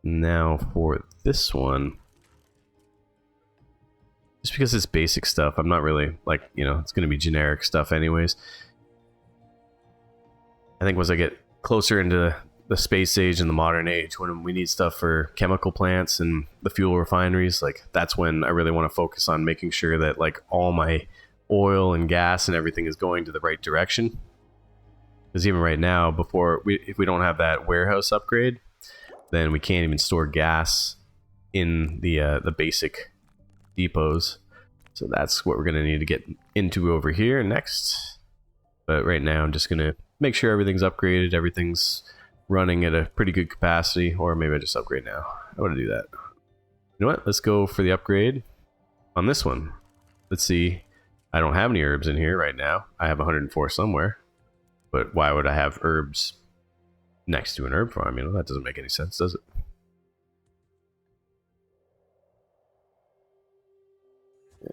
Now for this one, just because it's basic stuff, I'm not really like, it's going to be generic stuff anyways. I think once I get closer into the space age and the modern age, when we need stuff for chemical plants and the fuel refineries, like that's when I really want to focus on making sure that like all my oil and gas and everything is going to the right direction. Because even right now, if we don't have that warehouse upgrade, then we can't even store gas in the basic depots. So that's what we're going to need to get into over here next. But right now I'm just going to make sure everything's upgraded, everything's running at a pretty good capacity, or maybe I just upgrade now. I want to do that. You know what? Let's go for the upgrade on this one. Let's see. I don't have any herbs in here right now. I have 104 somewhere. But why would I have herbs next to an herb farm? That doesn't make any sense, does it?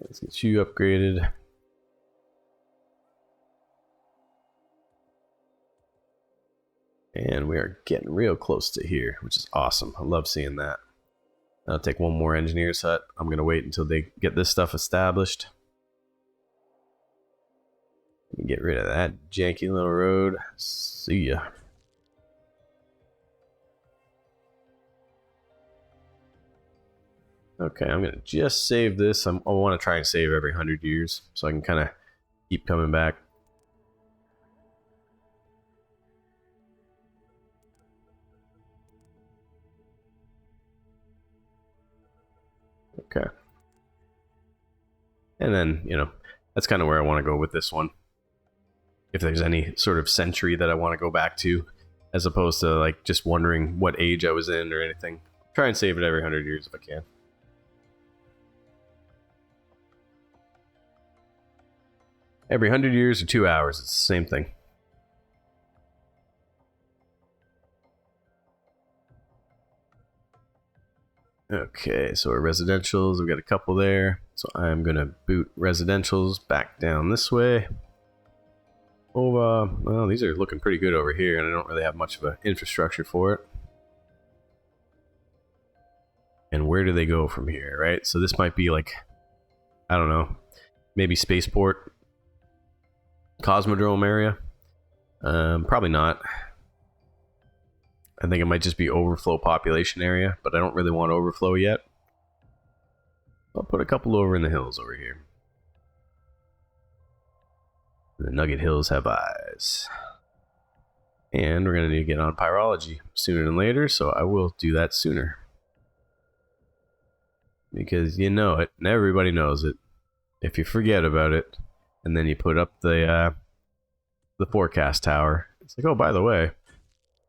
Let's get you upgraded. And we are getting real close to here, which is awesome. I love seeing that. I'll take one more engineer's hut. I'm going to wait until they get this stuff established. Get rid of that janky little road. See ya. Okay, I'm going to just save this. I want to try and save every 100 years so I can kind of keep coming back. Okay. And then, that's kind of where I want to go with this one. If there's any sort of century that I want to go back to, as opposed to like just wondering what age I was in or anything. Try and save it every 100 years if I can. Every 100 years or 2 hours, it's the same thing. Okay, so our residentials, we've got a couple there. So I'm going to boot residentials back down this way. Oh, well, these are looking pretty good over here, and I don't really have much of an infrastructure for it. And where do they go from here, right? So this might be like, I don't know, maybe spaceport, Cosmodrome area. Probably not. I think it might just be overflow population area, but I don't really want overflow yet. I'll put a couple over in the hills over here. The Nugget Hills have eyes. And we're going to need to get on pyrology sooner than later, so I will do that sooner. Because you know it, and everybody knows it. If you forget about it, and then you put up the forecast tower, it's like, oh, by the way,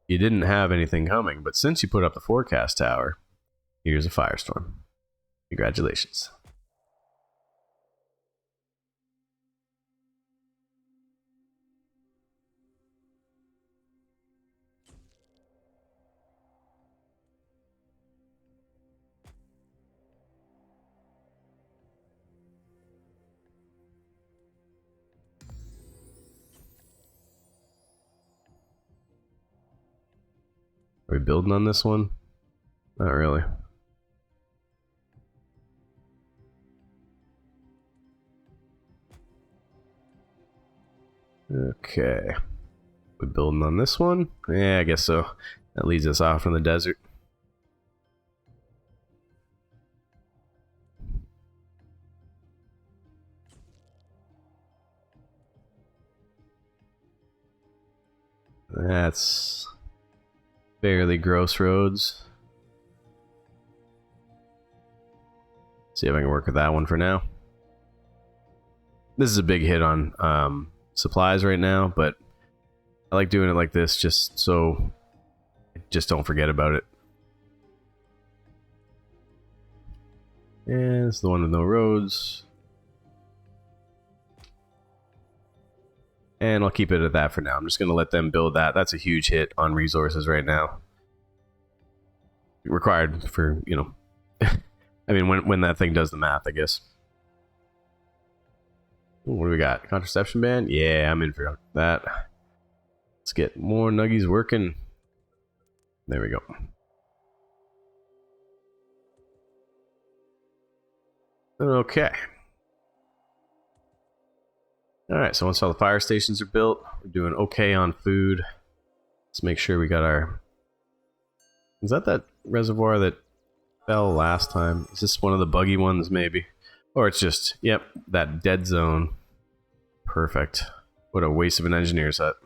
you didn't have anything coming, but since you put up the forecast tower, here's a firestorm. Congratulations. Are we building on this one? Not really. Okay. We building on this one? Yeah, I guess so. That leads us off in the desert. That's fairly gross roads. See if I can work with that one for now. This is a big hit on supplies right now, but I like doing it like this just so I just don't forget about it. And it's the one with no roads. And I'll keep it at that for now. I'm just going to let them build that. That's a huge hit on resources right now. Required for, I mean, when that thing does the math, I guess. Ooh, what do we got? Contraception ban? Yeah, I'm in for that. Let's get more nuggies working. There we go. Okay. Alright, so once all the fire stations are built, we're doing okay on food. Let's make sure we got our... Is that reservoir that fell last time? Is this one of the buggy ones, maybe? Or it's just, yep, that dead zone. Perfect. What a waste of an engineer's hut.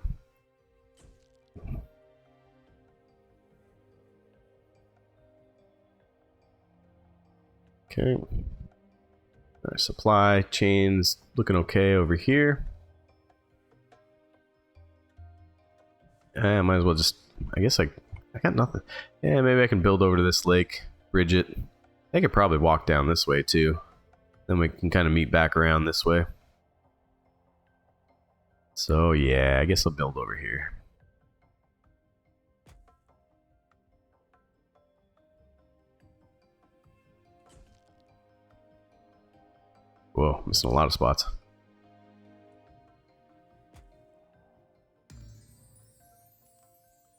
Okay. Our supply chain's looking okay over here. I might as well just... I guess I got nothing. Yeah, maybe I can build over to this lake, bridge it. I could probably walk down this way too. Then we can kind of meet back around this way. So yeah, I guess I'll build over here. Whoa, missing a lot of spots.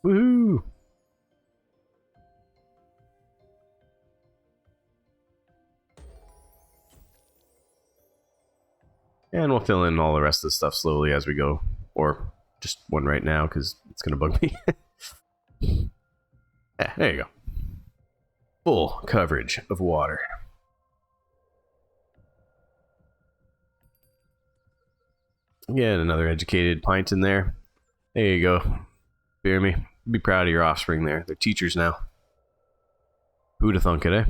Woohoo! And we'll fill in all the rest of the stuff slowly as we go. Or just one right now, because it's going to bug me. Yeah, there you go. Full coverage of water. Again, another educated pint in there. There you go. Hear me? Be proud of your offspring there. They're teachers now. Who'd have thunk it, eh?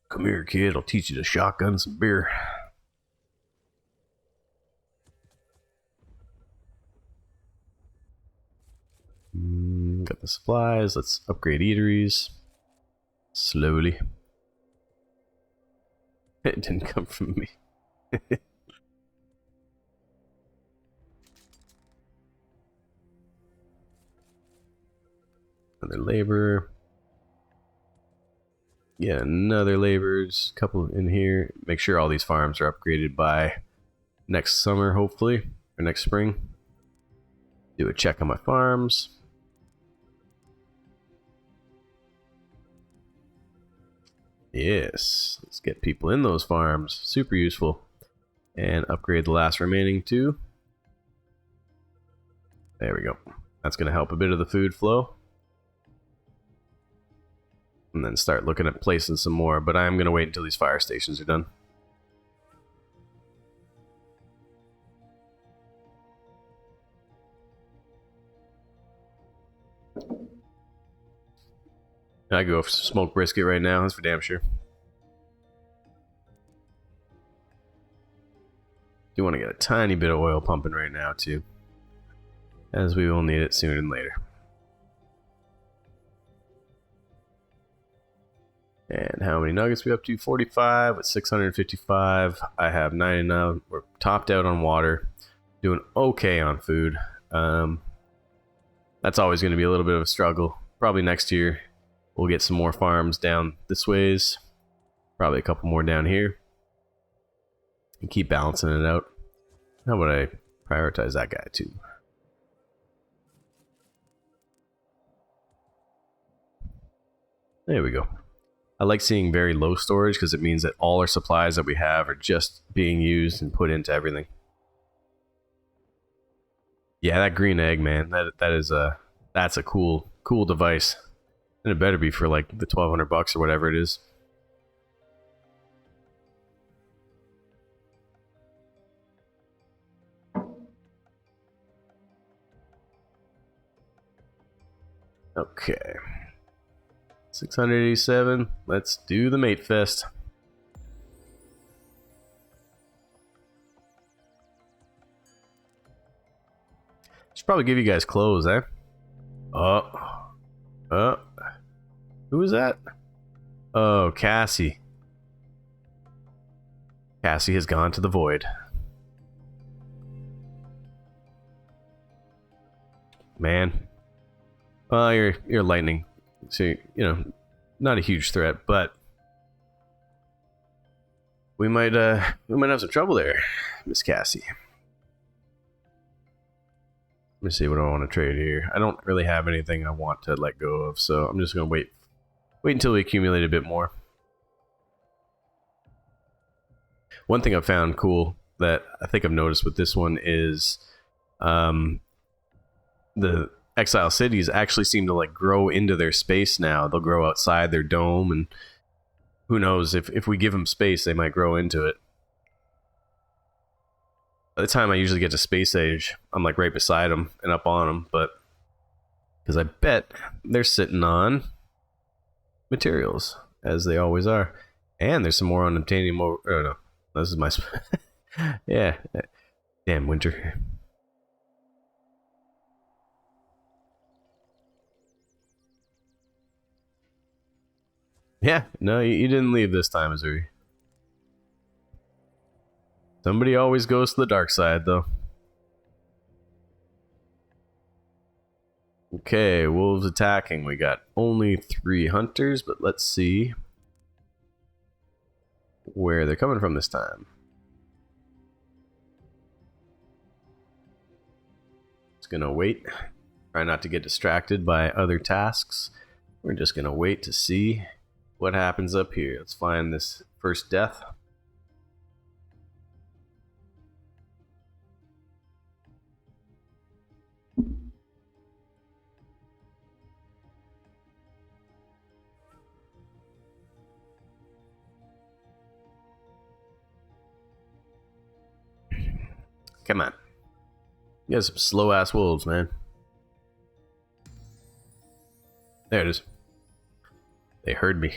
Come here, kid. I'll teach you to shotgun some beer. Got the supplies. Let's upgrade eateries. Slowly. It didn't come from me. Another labor. Yeah, another laborers. Couple in here. Make sure all these farms are upgraded by next summer, hopefully, or next spring. Do a check on my farms. Yes, let's get people in those farms. Super useful. And upgrade the last remaining two. There we go. That's going to help a bit of the food flow. And then start looking at placing some more. But I'm going to wait until these fire stations are done. I go for some smoked brisket right now. That's for damn sure. You want to get a tiny bit of oil pumping right now too, as we will need it sooner than later. And how many nuggets we up to? 45 with 655. I have 99. We're topped out on water. Doing okay on food. That's always going to be a little bit of a struggle. Probably next year we'll get some more farms down this ways. Probably a couple more down here. And keep balancing it out. How about I prioritize that guy too? There we go. I like seeing very low storage because it means that all our supplies that we have are just being used and put into everything. Yeah, that green egg, man. That's a cool device. And it better be for like the $1,200 or whatever it is. Okay. 687. Let's do the mate fest. Should probably give you guys clothes, eh? Who is that? Oh, Cassie. Cassie has gone to the void. Man. Well, you're lightning. So, you know, not a huge threat, but we might have some trouble there, Miss Cassie. Let me see what I want to trade here. I don't really have anything I want to let go of, so I'm just gonna wait wait until we accumulate a bit more. One thing I've found cool that I think I've noticed with this one is the exile cities actually seem to like grow into their space now. They'll grow outside their dome, and who knows, if we give them space, they might grow into it. By the time I usually get to space age, I'm like right beside them and up on them, but because I bet they're sitting on materials, as they always are. And there's some more on obtaining more. Oh no, this is my. Yeah, damn winter. Yeah, no, you didn't leave this time, Missouri. Somebody always goes to the dark side, though. Okay, wolves attacking. We got only 3 hunters, but let's see where they're coming from this time. Just gonna wait. Try not to get distracted by other tasks. We're just gonna wait to see what happens up here. Let's find this first death. Come on. You got some slow ass wolves, man. There it is. They heard me.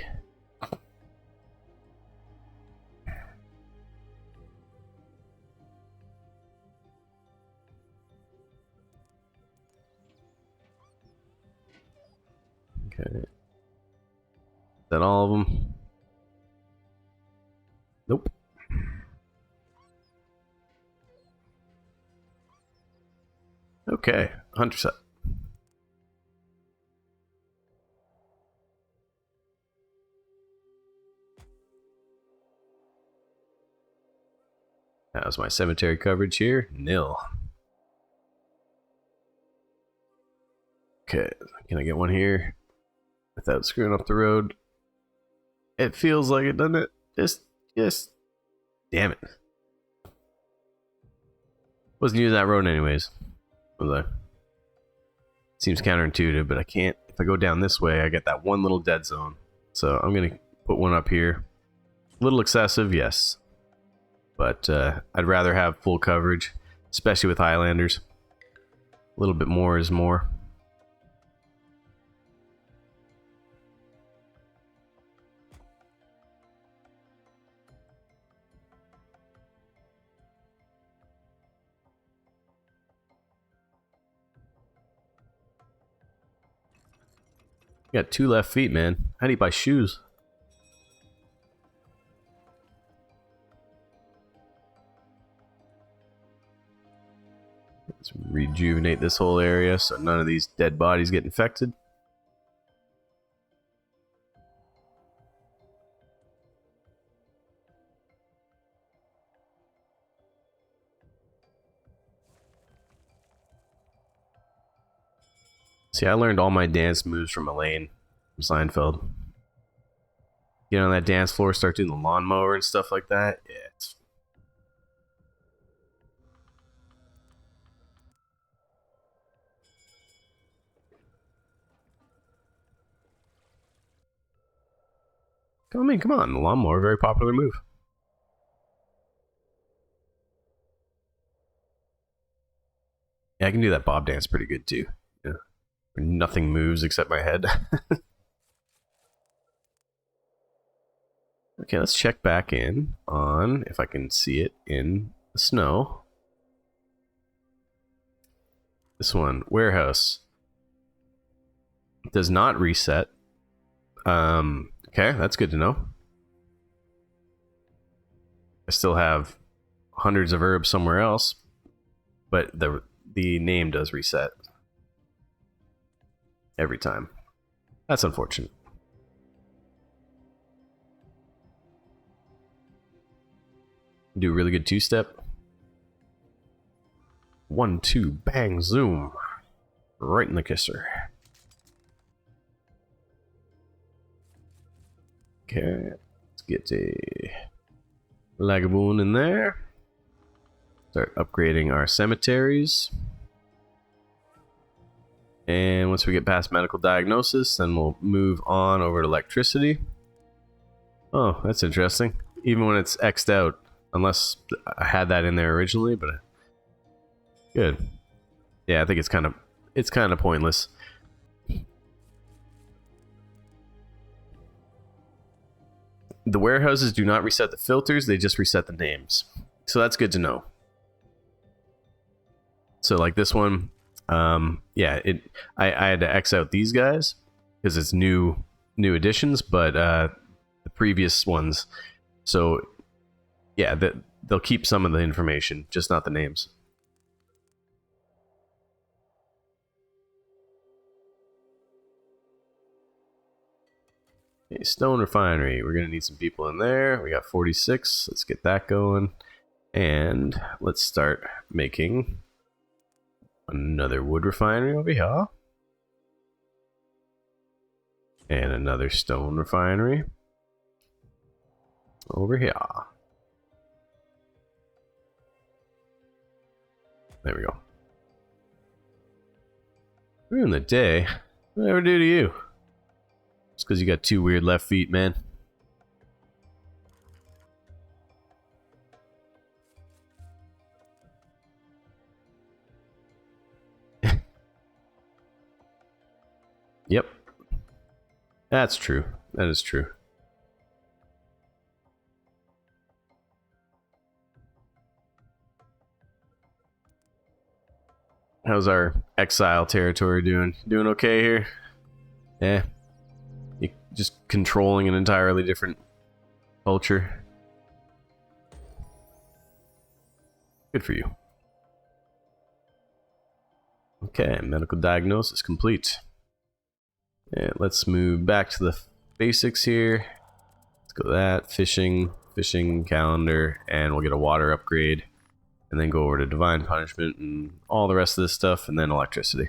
Okay. Is that all of them? Nope. Okay, hunter set. How's my cemetery coverage here? Nil. Okay, can I get one here without screwing up the road? It feels like it, doesn't it? Just, damn it. Wasn't using that road anyways, was I? Seems counterintuitive, but I can't. If I go down this way, I get that one little dead zone. So I'm gonna put one up here. A little excessive, yes. But I'd rather have full coverage, especially with Highlanders. A little bit more is more. You got 2 left feet, man. How do you buy shoes? Let's rejuvenate this whole area so none of these dead bodies get infected. See, I learned all my dance moves from Elaine from Seinfeld. Get on that dance floor, start doing the lawnmower and stuff like that. Yeah, it's... come on, the lawnmower, very popular move. Yeah, I can do that bob dance pretty good too. Yeah. Nothing moves except my head. Okay, let's check back in on if I can see it in the snow. This one, warehouse. Does not reset. Okay, that's good to know. I still have hundreds of herbs somewhere else, but the name does reset every time. That's unfortunate. Do a really good 2-step. 1, 2, bang, zoom. Right in the kisser. Okay, let's get a Lagaboon in there. Start upgrading our cemeteries. And once we get past medical diagnosis, then we'll move on over to electricity. Oh, that's interesting. Even when it's X'd out, unless I had that in there originally, but good. Yeah, I think it's kind of pointless. The warehouses do not reset the filters, they just reset the names. So that's good to know. So like this one, yeah, I had to X out these guys because it's new additions, but the previous ones, so yeah, they'll keep some of the information, just not the names. Okay, stone refinery. We're gonna need some people in there. We got 46. Let's get that going, and let's start making another wood refinery over here, and another stone refinery over here. There we go. Ruin the day. What did I ever do to you? Just because you got two weird left feet, man. Yep. That's true. That is true. How's our exile territory doing? Doing okay here? Yeah. You just controlling an entirely different culture. Good for you. Okay, medical diagnosis complete. And let's move back to the basics here. Let's go that, fishing calendar, and we'll get a water upgrade. And then go over to divine punishment and all the rest of this stuff, and then electricity.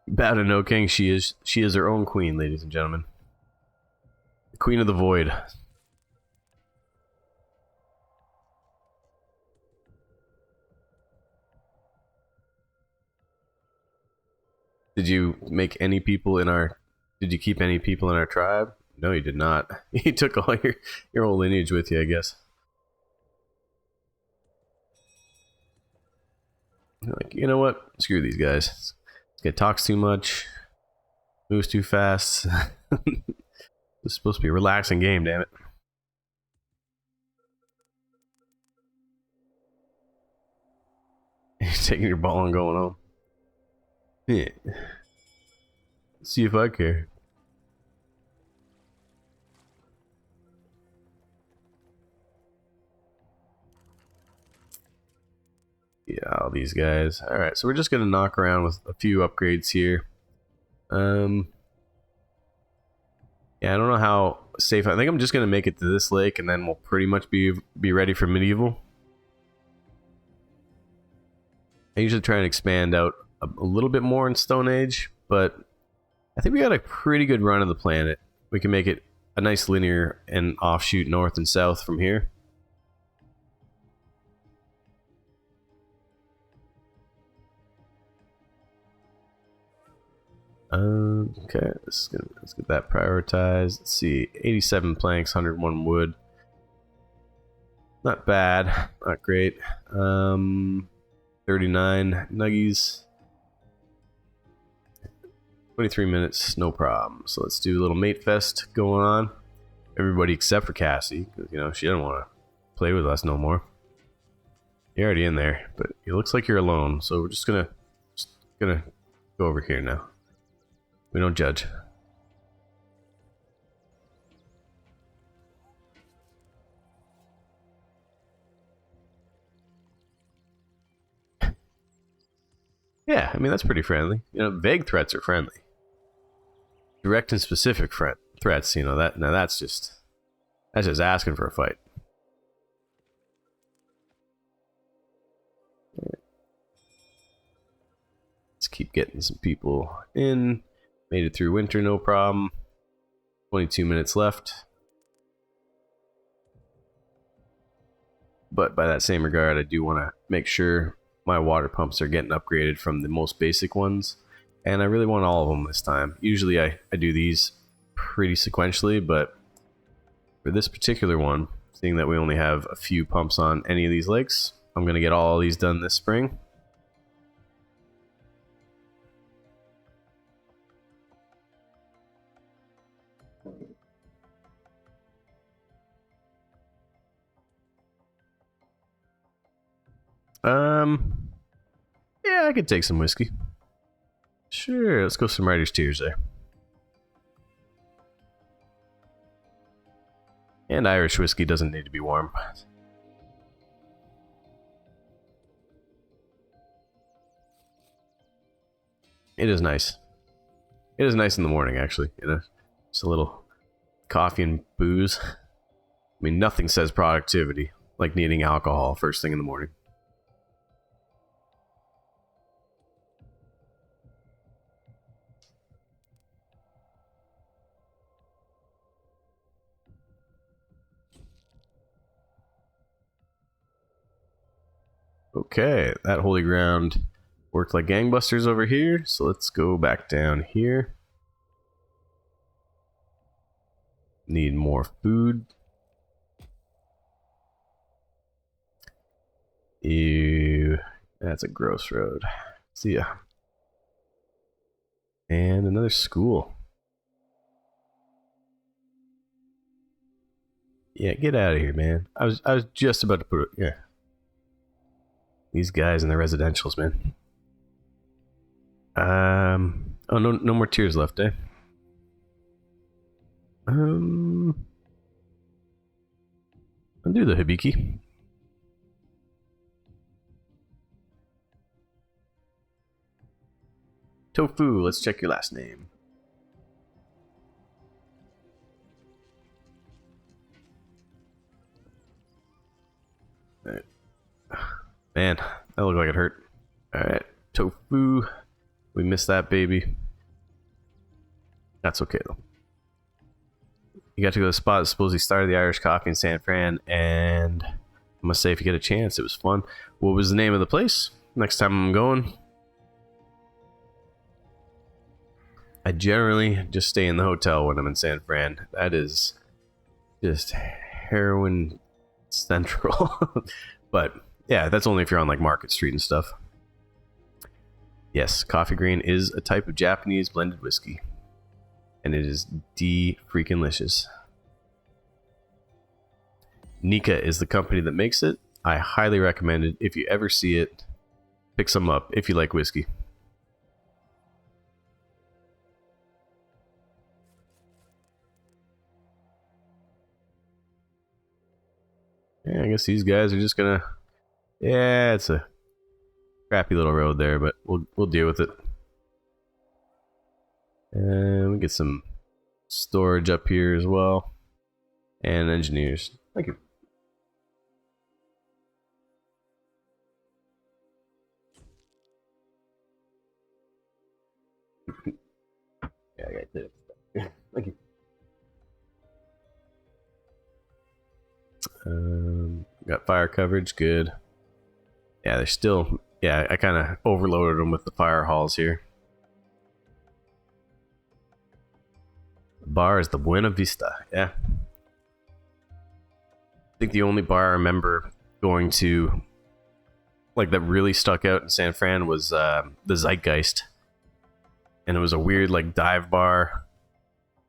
Bow to no king, she is her own queen, ladies and gentlemen. The queen of the void. Did you make any people in our... Did you keep any people in our tribe? No, you did not. You took all your whole lineage with you, I guess. Like, you know what? Screw these guys. This guy talks too much. Moves too fast. This is supposed to be a relaxing game, damn it. You're taking your ball and going home. Yeah. Let's see if I care. Yeah, all these guys. Alright, so we're just gonna knock around with a few upgrades here. Yeah, I don't know how safe. I think I'm just gonna make it to this lake, and then we'll pretty much be ready for medieval. I usually try and expand out a little bit more in Stone Age, but I think we got a pretty good run of the planet. We can make it a nice linear and offshoot north and south from here. Okay, let's get that prioritized. Let's see, 87 planks, 101 wood. Not bad, not great. 39 nuggies. 23 minutes, no problem. So let's do a little mate fest going on. Everybody except for Cassie, because you know she doesn't want to play with us no more. You're already in there, but it looks like you're alone. So we're just gonna go over here now. We don't judge. Yeah, I mean that's pretty friendly. You know, vague threats are friendly. Direct and specific threats, you know, that's just asking for a fight. keep getting some people in. Made it through winter, no problem. 22 minutes left. But by that same regard, I do want to make sure my water pumps are getting upgraded from the most basic ones. And I really want all of them this time. Usually I do these pretty sequentially, but for this particular one, seeing that we only have a few pumps on any of these lakes, I'm going to get all of these done this spring. Yeah, I could take some whiskey. Sure, let's go some Writer's Tears there. And Irish whiskey doesn't need to be warm. It is nice. It is nice in the morning, actually. You know, just a little coffee and booze. I mean, nothing says productivity like needing alcohol first thing in the morning. Okay, that holy ground worked like gangbusters over here, so let's go back down here. Need more food. Ew, that's a gross road. See ya. And another school. Yeah, get out of here, man. I was just about to put it. Yeah. These guys in the residentials, man. Oh, no more tears left, eh? I'll do the Hibiki. Tofu, let's check your last name. Alright. Man, that looked like it hurt. Alright, Tofu. We missed that baby. That's okay though. You got to go to the spot that supposedly started the Irish coffee in San Fran, and I must say, if you get a chance, it was fun. What was the name of the place? Next time I'm going, I generally just stay in the hotel when I'm in San Fran. That is just heroin central. But yeah, that's only if you're on like Market Street and stuff. Yes, coffee green is a type of Japanese blended whiskey. And it is freaking-licious. Nika is the company that makes it. I highly recommend it. If you ever see it, pick some up if you like whiskey. Yeah, I guess these guys are just gonna... Yeah, it's a crappy little road there, but we'll deal with it. And we get some storage up here as well. And engineers. Thank you. Yeah, I got it. Thank you. Got fire coverage, good. Yeah, they're still... Yeah, I kind of overloaded them with the fire halls here. The bar is the Buena Vista, yeah. I think the only bar I remember going to, like, that really stuck out in San Fran was the Zeitgeist. And it was a weird, like, dive bar.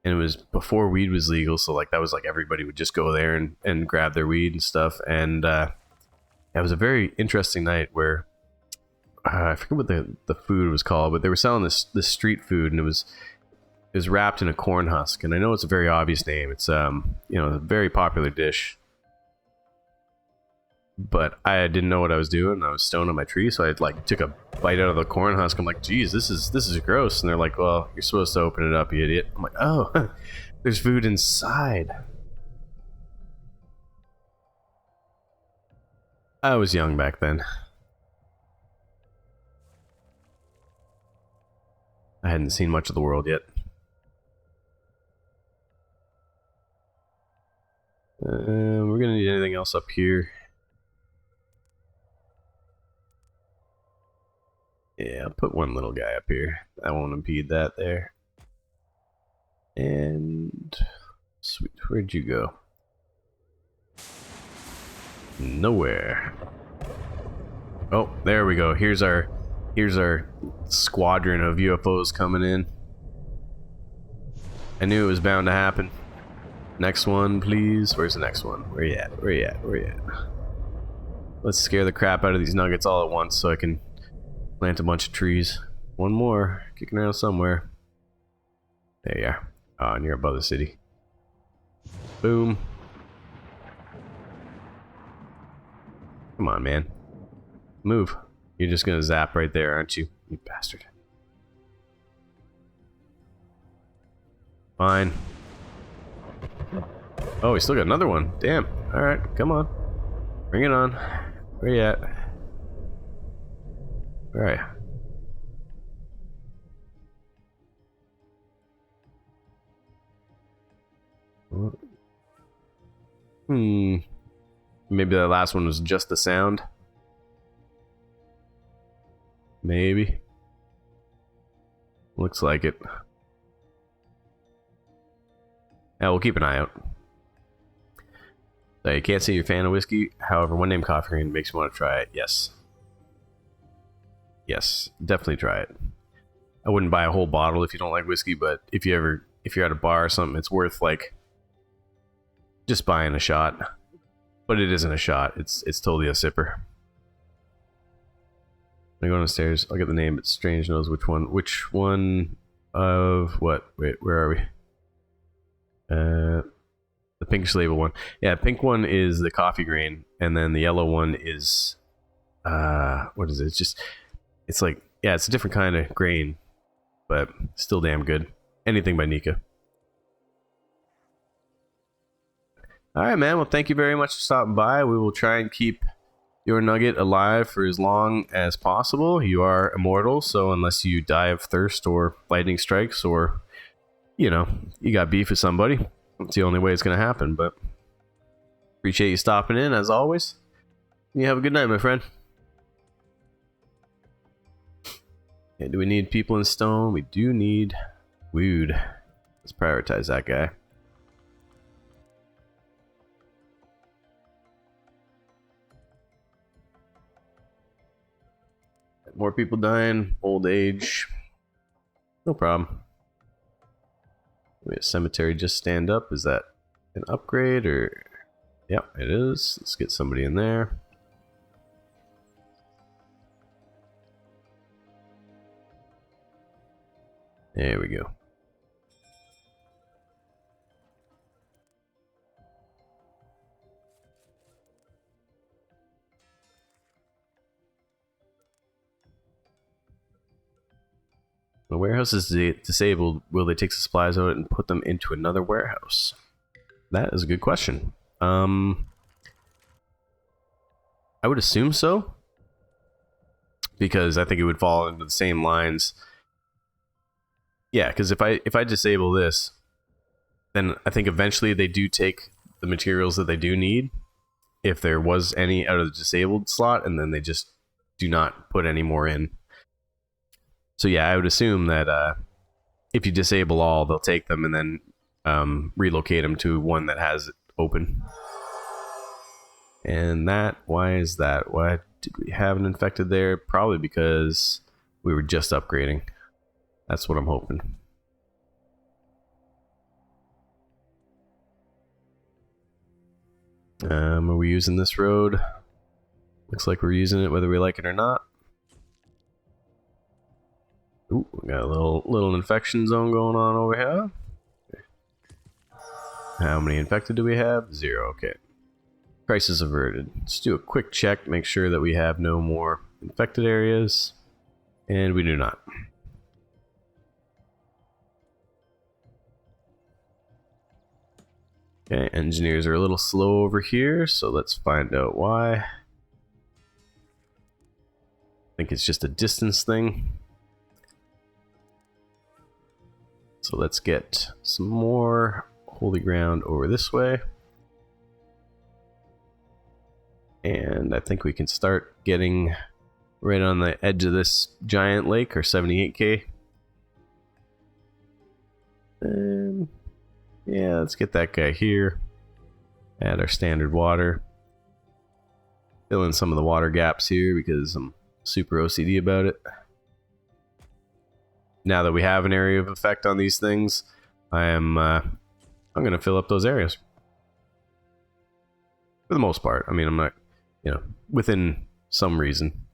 And it was before weed was legal, so, like, that was, like, everybody would just go there and grab their weed and stuff. And it was a very interesting night where, I forget what the food was called, but they were selling this street food, and it was wrapped in a corn husk. And I know it's a very obvious name. It's you know, a very popular dish. But I didn't know what I was doing. I was stoned on my tree, so I like took a bite out of the corn husk. I'm like, geez, this is gross. And they're like, well, you're supposed to open it up, you idiot. I'm like, oh, there's food inside. I was young back then. I hadn't seen much of the world yet. We're gonna need anything else up here. Yeah, I'll put one little guy up here. I won't impede that there. And sweet, where'd you go? Nowhere. Oh, there we go. Here's our squadron of UFOs coming in. I knew it was bound to happen. Next one, please. Where's the next one? Where you at? Where you at? Where you at? Let's scare the crap out of these nuggets all at once so I can plant a bunch of trees. One more, kicking around somewhere. There you are. Oh, and you're above the city. Boom. Come on, man. Move. You're just gonna zap right there, aren't you? You bastard. Fine. Oh, we still got another one. Damn. Alright, come on. Bring it on. Where you at? Alright. Maybe that last one was just the sound. Maybe. Looks like it. Yeah, we'll keep an eye out. So you can't say you're a fan of whiskey. However, one name coffee cream makes me want to try it. Yes. Yes, definitely try it. I wouldn't buy a whole bottle if you don't like whiskey, but if you're at a bar or something, it's worth like just buying a shot. But it isn't a shot. It's totally a sipper. I go downstairs. I'll get the name. But Strange knows which one. Which one of what? Wait, where are we? The pinkish label one. Yeah, pink one is the coffee grain, and then the yellow one is what is it? It's like, yeah, it's a different kind of grain, but still damn good. Anything by Nika. All right, man. Well, thank you very much for stopping by. We will try and keep your nugget alive for as long as possible. You are immortal, so unless you die of thirst or lightning strikes or, you know, you got beef with somebody, that's the only way it's going to happen. But appreciate you stopping in, as always. You have a good night, my friend. Okay, do we need people in stone? We do need wood. Let's prioritize that guy. More people dying, old age. No problem. Wait, a cemetery just stand up. Is that an upgrade or? Yep, it is. Let's get somebody in there. There we go. The warehouse is disabled. Will they take the supplies out and put them into another warehouse? That is a good question. I would assume so, because I think it would fall into the same lines. Yeah, because if I disable this, then I think eventually they do take the materials that they do need, if there was any out of the disabled slot, and then they just do not put any more in. So yeah, I would assume that if you disable all, they'll take them and then relocate them to one that has it open. And that, why is that? Why did we have an infected there? Probably because we were just upgrading. That's what I'm hoping. Are we using this road? Looks like we're using it whether we like it or not. Ooh, we got a little infection zone going on over here. How many infected do we have? 0. Okay. Crisis averted. Let's do a quick check, make sure that we have no more infected areas. And we do not. Okay, engineers are a little slow over here, so let's find out why. I think it's just a distance thing. So let's get some more holy ground over this way. And I think we can start getting right on the edge of this giant lake, or 78k. And yeah, let's get that guy here. Add our standard water. Fill in some of the water gaps here because I'm super OCD about it. Now that we have an area of effect on these things, I'm gonna fill up those areas. For the most part. I mean, I'm not, within some reason.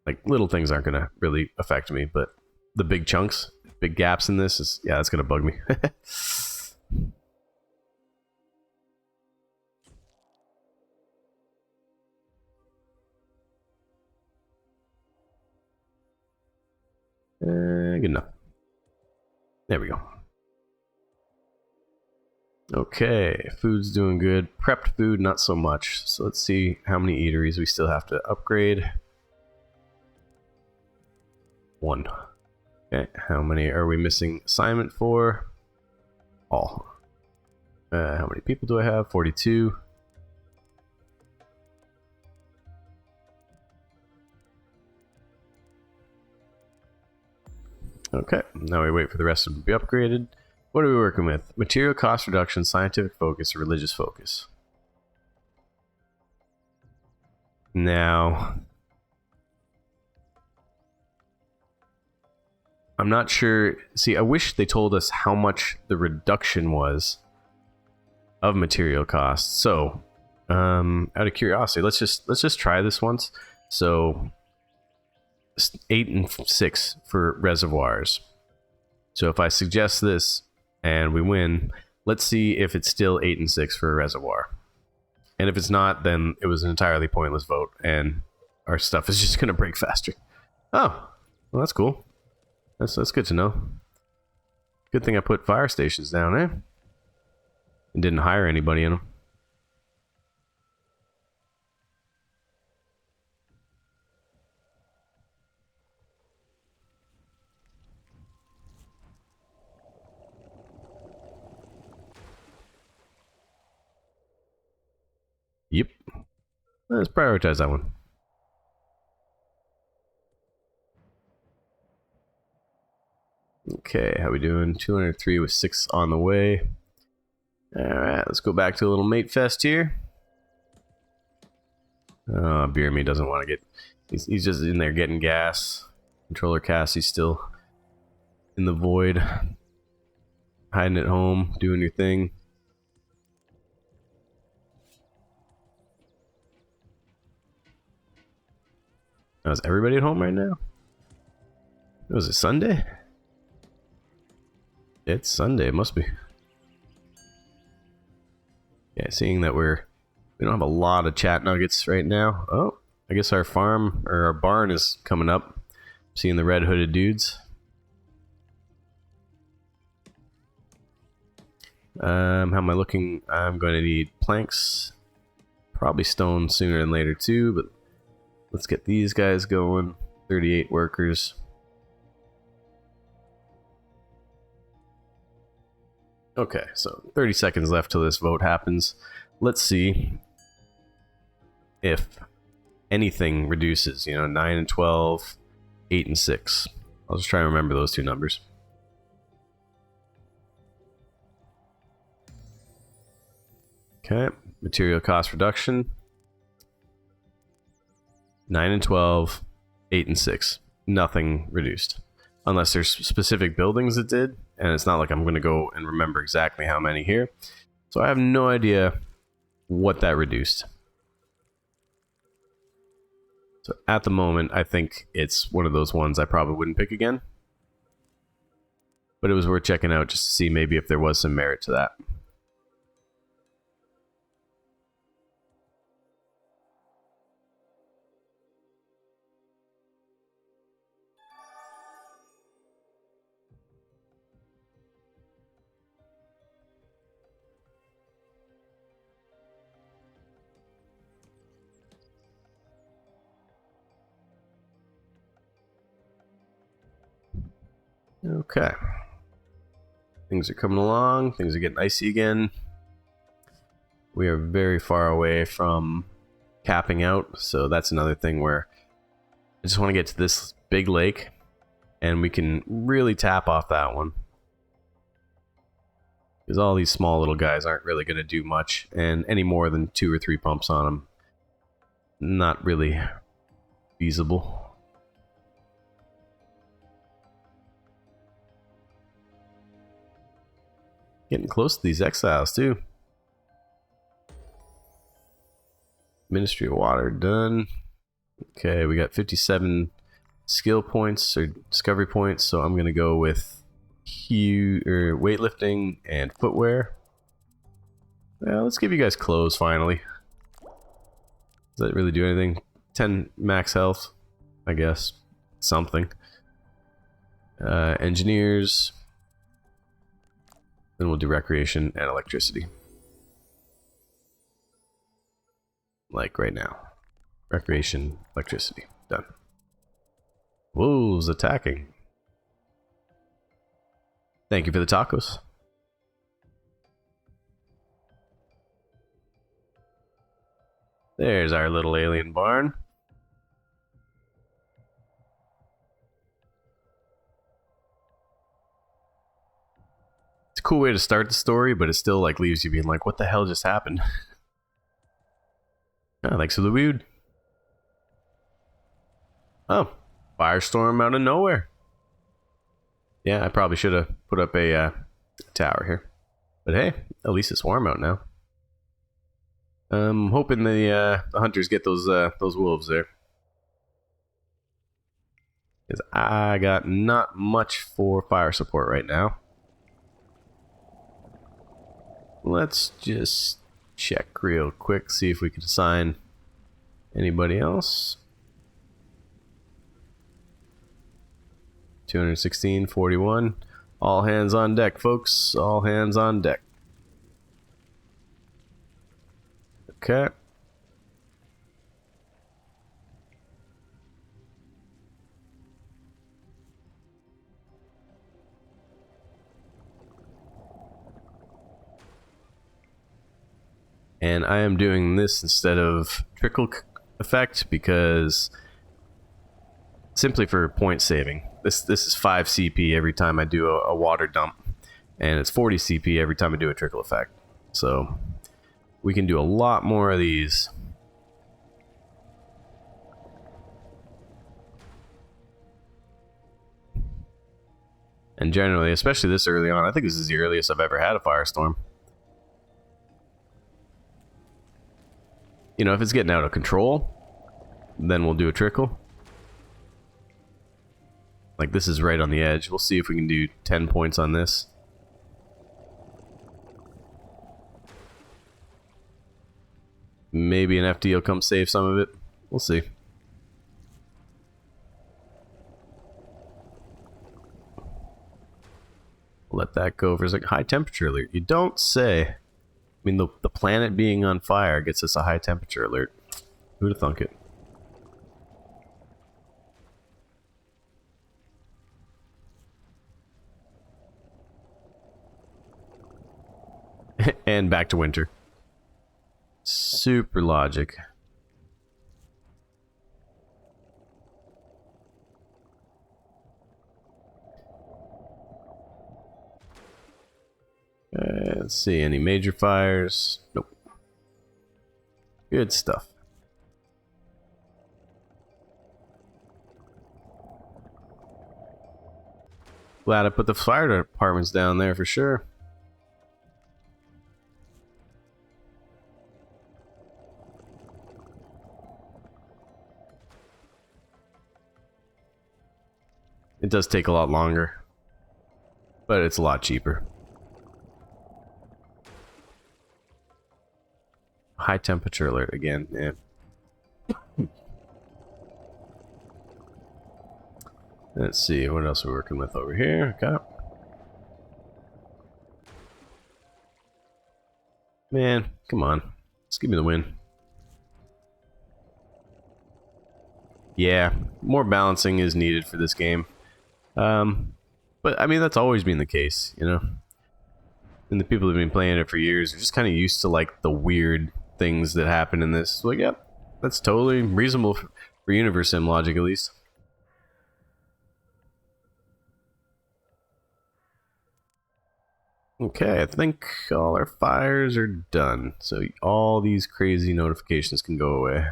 Like, little things aren't gonna really affect me, but the big chunks, big gaps in this is, yeah, that's gonna bug me. Good enough. There we go. Okay, food's doing good. Prepped food, not so much. So let's see how many eateries we still have to upgrade. 1. Okay, how many are we missing assignment for? All. How many people do I have? 42. Okay, now we wait for the rest of them to be upgraded. What are we working with? Material cost reduction, scientific focus, or religious focus? Now, I'm not sure. See, I wish they told us how much the reduction was of material costs. So, out of curiosity, let's just try this once. So, 8 and 6 for reservoirs. So if I suggest this and we win, let's see if it's still 8 and 6 for a reservoir. And if it's not, then it was an entirely pointless vote, and our stuff is just going to break faster. Oh, well, that's cool. That's good to know. Good thing I put fire stations down, eh? And didn't hire anybody in them. Yep. Let's prioritize that one. Okay, how we doing? 203 with 6 on the way. Alright, let's go back to a little mate fest here. Beer Me doesn't want to get... He's just in there getting gas. Controller Cassie's still in the void. Hiding at home, doing your thing. Now, is everybody at home right now? Was it Sunday? It's Sunday, it must be. Yeah, seeing that we don't have a lot of chat nuggets right now. Oh, I guess our farm, or our barn, is coming up. Seeing the red hooded dudes. How am I looking? I'm going to need planks. Probably stone sooner than later too, but let's get these guys going. 38 workers. Okay, so 30 seconds left till this vote happens. Let's see if anything reduces, 9 and 12, 8 and 6. I'll just try and remember those two numbers. Okay, material cost reduction. 9 and 12, 8 and 6. Nothing reduced. Unless there's specific buildings that did, and it's not like I'm going to go and remember exactly how many here. So I have no idea what that reduced. So at the moment, I think it's one of those ones I probably wouldn't pick again. But it was worth checking out just to see maybe if there was some merit to that. Okay. Things are coming along. Things are getting icy again. We are very far away from capping out, so that's another thing where I just want to get to this big lake and we can really tap off that one. Because all these small little guys aren't really going to do much, and any more than 2 or 3 pumps on them, not really feasible. Getting close to these exiles too. Ministry of Water done. Okay, we got 57 skill points or discovery points, so I'm gonna go with weightlifting and footwear. Well, let's give you guys clothes finally. Does that really do anything? 10 max health, I guess. Something. Engineers. Then we'll do recreation and electricity. Like right now. Recreation, electricity. Done. Wolves attacking. Thank you for the tacos. There's our little alien barn. It's a cool way to start the story, but it still like leaves you being like, what the hell just happened? Oh, thanks for the weed. Oh, firestorm out of nowhere. Yeah, I probably should have put up a tower here. But hey, at least it's warm out now. I'm hoping the hunters get those wolves there. Because I got not much for fire support right now. Let's just check real quick, see if we can assign anybody else. 216, 41. All hands on deck, folks. All hands on deck. Okay. And I am doing this instead of trickle effect because simply for point saving. This is 5 CP every time I do a water dump, and it's 40 CP every time I do a trickle effect. So we can do a lot more of these. And generally, especially this early on, I think this is the earliest I've ever had a firestorm. You know, if it's getting out of control, then we'll do a trickle. Like this is right on the edge. We'll see if we can do 10 points on this. Maybe an FD will come save some of it. We'll see. Let that go for a second. High temperature alert. You don't say. I mean, the planet being on fire gets us a high temperature alert. Who'd have thunk it? And back to winter. Super logic. Let's see, any major fires? Nope. Good stuff. Glad I put the fire departments down there for sure. It does take a lot longer, but it's a lot cheaper. High temperature alert again, yeah. Let's see, what else we're working with over here. Okay. Man, come on. Just give me the win. Yeah, more balancing is needed for this game. But But I mean, that's always been the case, you know. And the people who've been playing it for years are just kind of used to like the weird things that happen in this. Like, yep, that's totally reasonable for Universim logic, at least. Okay, I think all our fires are done. So all these crazy notifications can go away.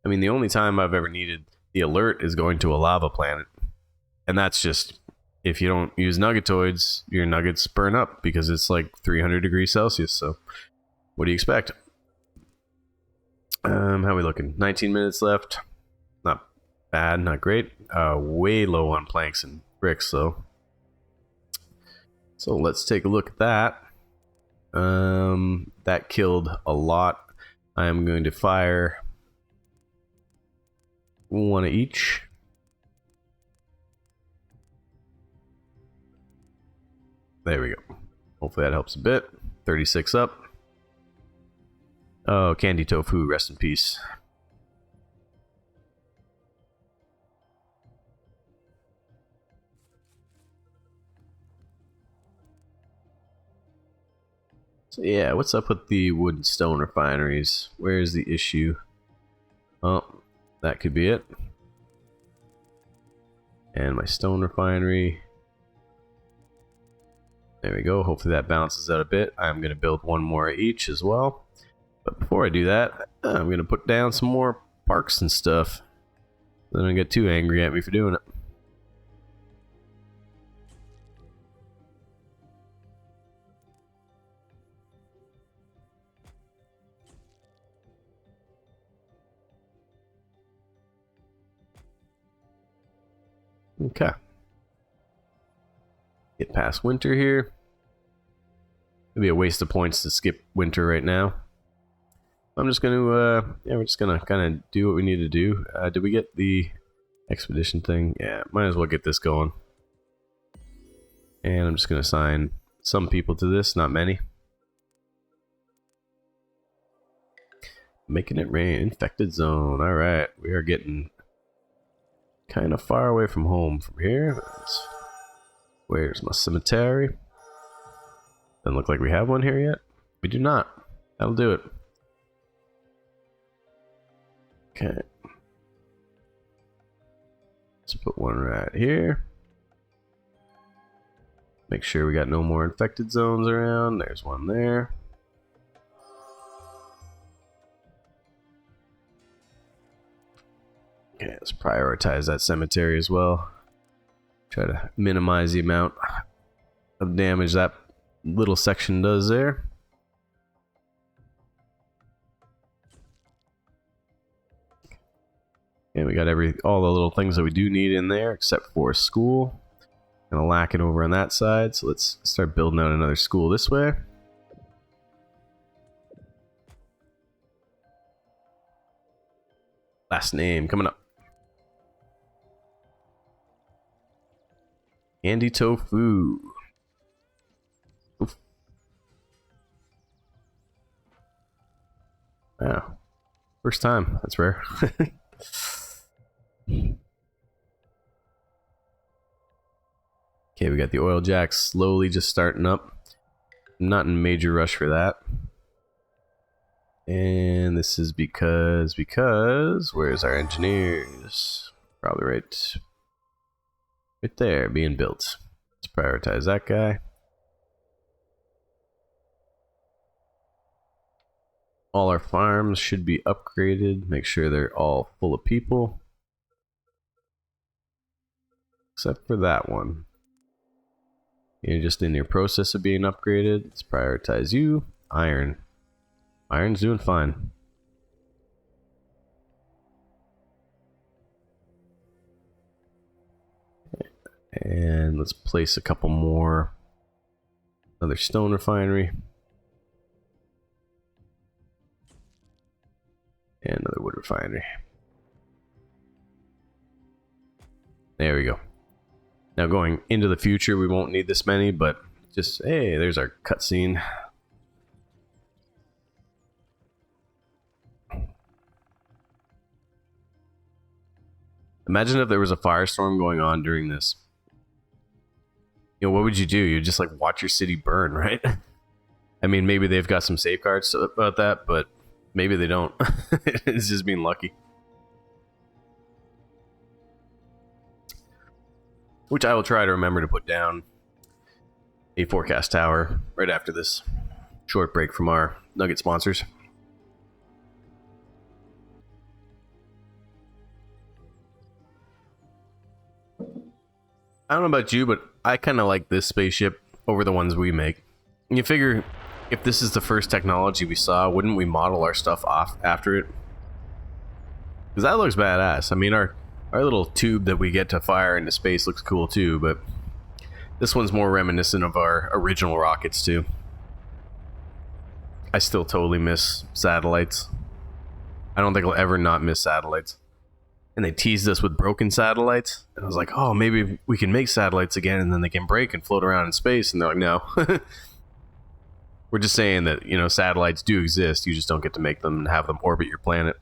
I mean, the only time I've ever needed the alert is going to a lava planet. And that's just, if you don't use nuggetoids, your nuggets burn up because it's like 300 degrees Celsius. So what do you expect? How are we looking? 19 minutes left. Not bad, not great. Way low on planks and bricks, though. So let's take a look at that. That killed a lot. I am going to fire one of each. There we go. Hopefully that helps a bit. 36 up. Oh, candy tofu, rest in peace. So yeah, what's up with the wood and stone refineries? Where's the issue? Oh, that could be it. And my stone refinery. There we go. Hopefully that balances out a bit. I'm going to build one more each as well. But before I do that, I'm going to put down some more parks and stuff. They don't get too angry at me for doing it. Okay. Get past winter here. It'd be a waste of points to skip winter right now. I'm just gonna, yeah, we're just gonna kind of do what we need to do. Did we get the expedition thing? Yeah, might as well get this going. And I'm just gonna assign some people to this, not many. Making it rain, infected zone. All right, we are getting kind of far away from home from here. Where's my cemetery? Doesn't look like we have one here yet. We do not. That'll do it. Okay. Let's put one right here. Make sure we got no more infected zones around. There's one there. Okay, let's prioritize that cemetery as well. Try to minimize the amount of damage that little section does there. And we got all the little things that we do need in there, except for school. Kind of lacking over on that side, so let's start building out another school this way. Last name coming up. Candy tofu. Oof. Wow. First time. That's rare. Okay, we got the oil jacks slowly just starting up. Not in a major rush for that. And this is because where's our engineers? Probably right there, being built. Let's prioritize that guy. All our farms should be upgraded. Make sure they're all full of people. Except for that one. You're just in your process of being upgraded. Let's prioritize you. Iron. Iron's doing fine. And let's place a couple more. Another stone refinery. And another wood refinery. There we go. Now going into the future, we won't need this many, but just, hey, there's our cutscene. Imagine if there was a firestorm going on during this. You know, what would you do? You'd just like watch your city burn, right? I mean, maybe they've got some safeguards about that, but maybe they don't. It's just being lucky. Which I will try to remember to put down a forecast tower right after this short break from our nugget sponsors. I don't know about you, but I kind of like this spaceship over the ones we make. You figure if this is the first technology we saw, wouldn't we model our stuff off after it? Because that looks badass. I mean, our little tube that we get to fire into space looks cool too, but this one's more reminiscent of our original rockets too. I still totally miss satellites. I don't think I'll ever not miss satellites. And they teased us with broken satellites. And I was like, oh, maybe we can make satellites again and then they can break and float around in space. And they're like, no. We're just saying that, you know, satellites do exist. You just don't get to make them and have them orbit your planet.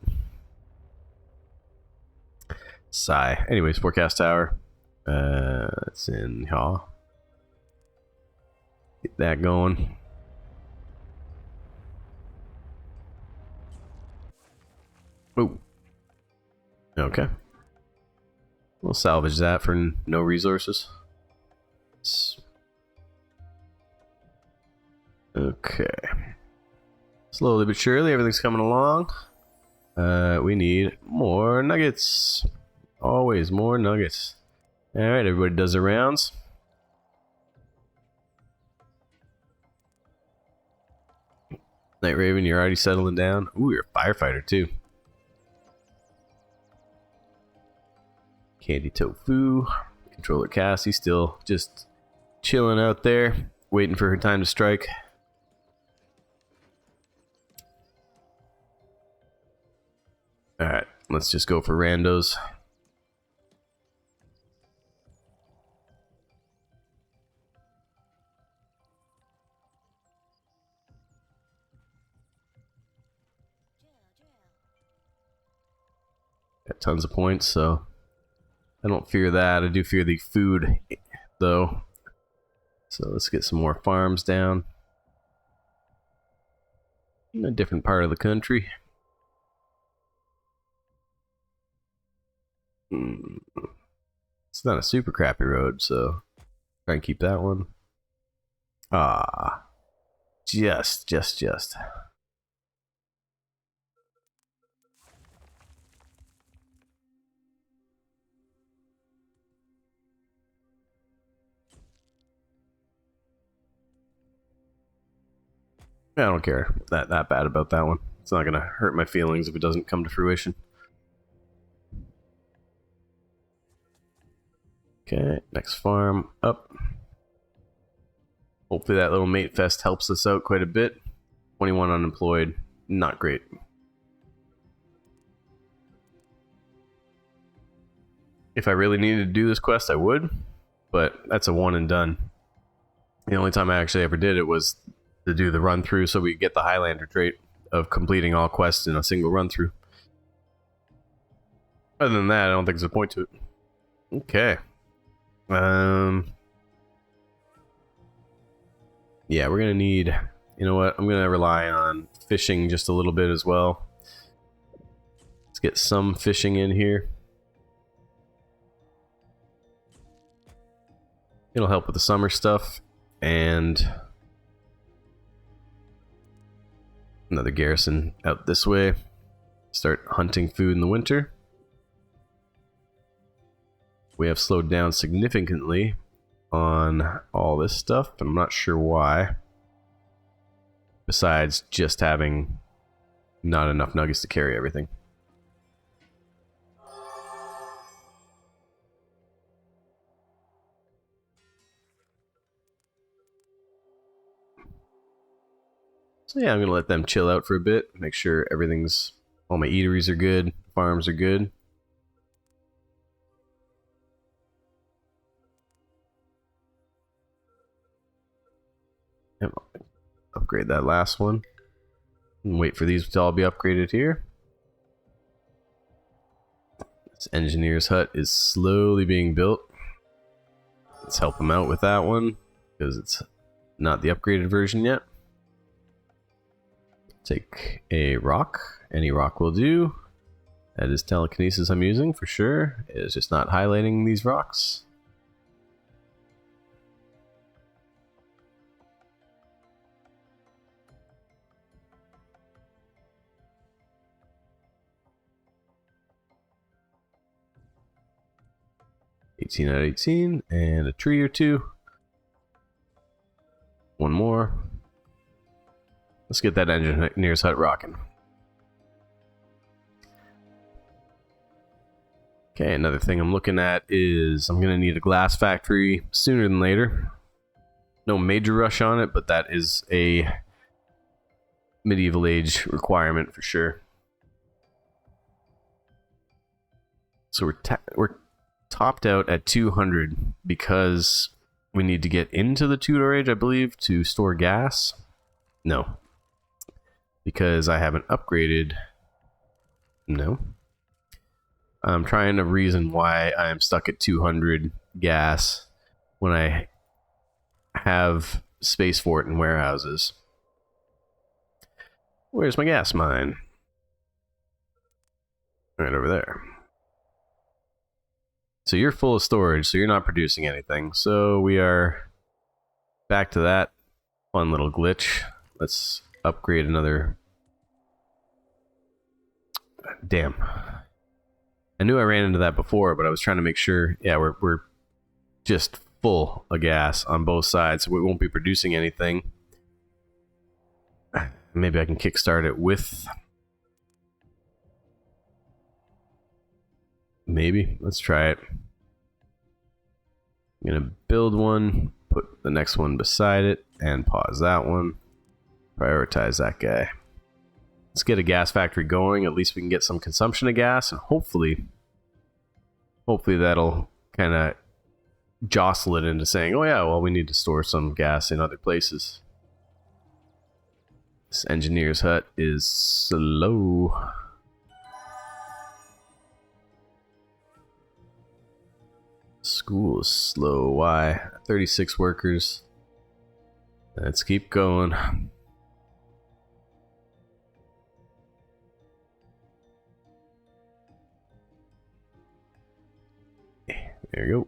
Sigh. Anyways, forecast tower. It's in here. Get that going. Oh. Okay. We'll salvage that for no resources. Okay. Slowly but surely, everything's coming along. We need more nuggets. Always more nuggets. Alright, everybody does their rounds. Night Raven, you're already settling down. Ooh, you're a firefighter too. Candy Tofu. Controller Cassie still just chilling out there, waiting for her time to strike. Alright, let's just go for randos. Got tons of points, so I don't fear that. I do fear the food, though. So let's get some more farms down. In a different part of the country. It's not a super crappy road, so try and keep that one. Ah, just. I don't care that bad about that one. It's not gonna hurt my feelings if it doesn't come to fruition. Okay, next farm up. Hopefully that little mate fest helps us out quite a bit. 21 unemployed, not great. If I really needed to do this quest, I would, but that's a one and done. The only time I actually ever did it was to do the run through so we get the Highlander trait of completing all quests in a single run through. Other than that, I don't think there's a point to it. Okay. Yeah, we're gonna need, you know what, I'm gonna rely on fishing just a little bit as well. Let's get some fishing in here. It'll help with the summer stuff. And another garrison out this way. Start hunting food in the winter. We have slowed down significantly on all this stuff, but I'm not sure why. Besides just having not enough nuggets to carry everything. So yeah, I'm gonna let them chill out for a bit, make sure everything's, all my eateries are good, farms are good. Yep. Upgrade that last one. And wait for these to all be upgraded here. This engineer's hut is slowly being built. Let's help him out with that one, because it's not the upgraded version yet. Take a rock. Any rock will do. That is telekinesis I'm using for sure. It's just not highlighting these rocks. $18 out of 18, and a tree or two. One more. Let's get that engineer's hut rocking. Okay, another thing I'm looking at is I'm going to need a glass factory sooner than later. No major rush on it, but that is a medieval age requirement for sure. So we're topped out at 200 because we need to get into the Tudor age, I believe, to store gas. No. Because I haven't upgraded. No. I'm trying to reason why I'm stuck at 200 gas when I have space for it in warehouses. Where's my gas mine? Right over there. So you're full of storage, so you're not producing anything. So we are back to that fun little glitch. Let's upgrade another. Damn. I knew I ran into that before, but I was trying to make sure. Yeah, we're just full of gas on both sides, so we won't be producing anything. Maybe I can kickstart it with. Maybe. Let's try it. I'm gonna build one, put the next one beside it, and pause that one. Prioritize that guy. Let's get a gas factory going. At least we can get some consumption of gas, and hopefully that'll kind of jostle it into saying, oh yeah, well, we need to store some gas in other places. This engineer's hut is slow. School is slow. Why? 36 workers. Let's keep going. There you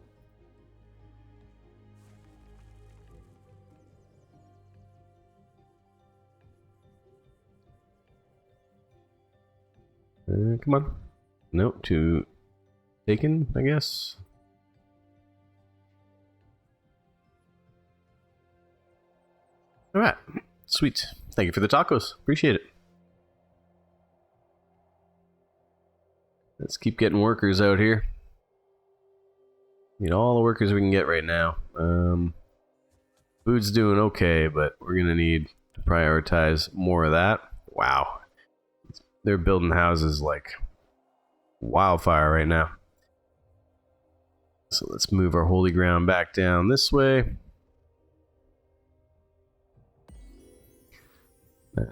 go. Come on. Nope, to taken, I guess. Alright, sweet. Thank you for the tacos. Appreciate it. Let's keep getting workers out here. Need all the workers we can get right now. Food's doing okay, but we're gonna need to prioritize more of that. Wow. They're building houses like wildfire right now. So let's move our holy ground back down this way.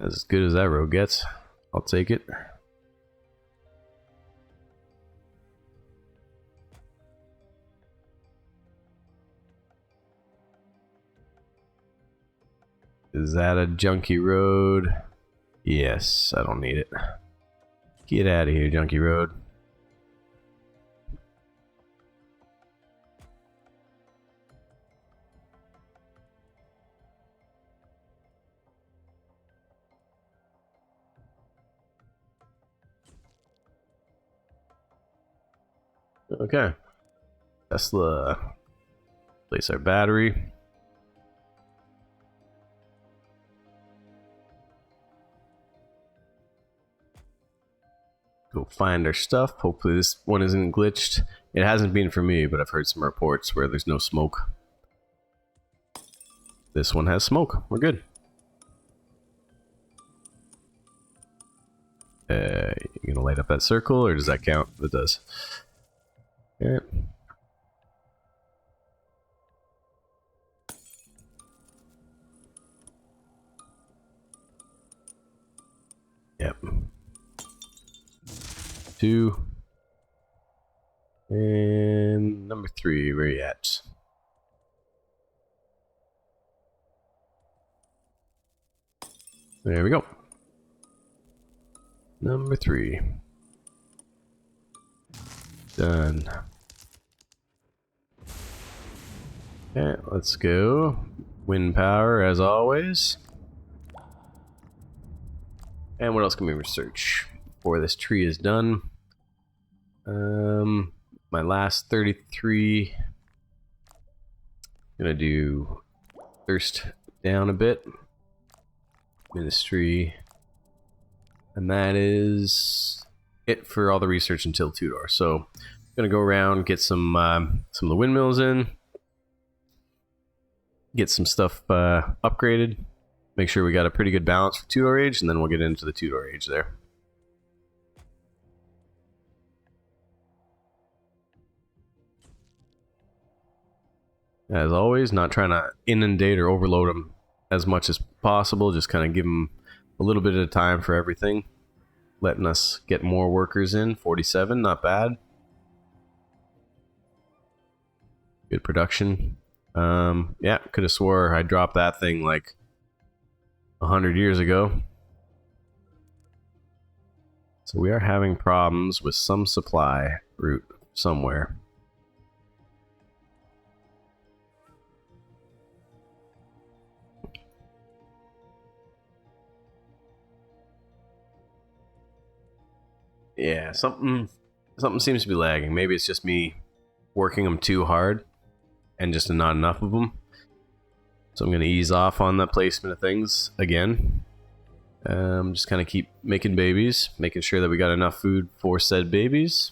As good as that road gets, I'll take it. Is that a junky road? Yes, I don't need it. Get out of here, junky road. Okay. Tesla. Place our battery. Go find our stuff. Hopefully this one isn't glitched. It hasn't been for me, but I've heard some reports where there's no smoke. This one has smoke. We're good. You gonna light up that circle, or does that count? It does. Yeah. Yep. 2. yet. There we go. Number 3. Done. Okay, let's go. Wind power as always. And what else can we research before this tree is done? My last 33. Gonna do thirst down a bit. Ministry. And that is it for all the research until Tudor. So I'm gonna go around, get some of the windmills in, get some stuff upgraded, make sure we got a pretty good balance for Tudor Age, and then we'll get into the Tudor Age there. As always, not trying to inundate or overload them as much as possible, just kind of give them a little bit of time for everything. Letting us get more workers in. 47, not bad. Good production. Yeah, could have swore I dropped that thing like 100 years ago. So we are having problems with some supply route somewhere. Yeah, something seems to be lagging. Maybe it's just me working them too hard and just not enough of them. So I'm going to ease off on the placement of things again. Just kind of keep making babies, making sure that we got enough food for said babies.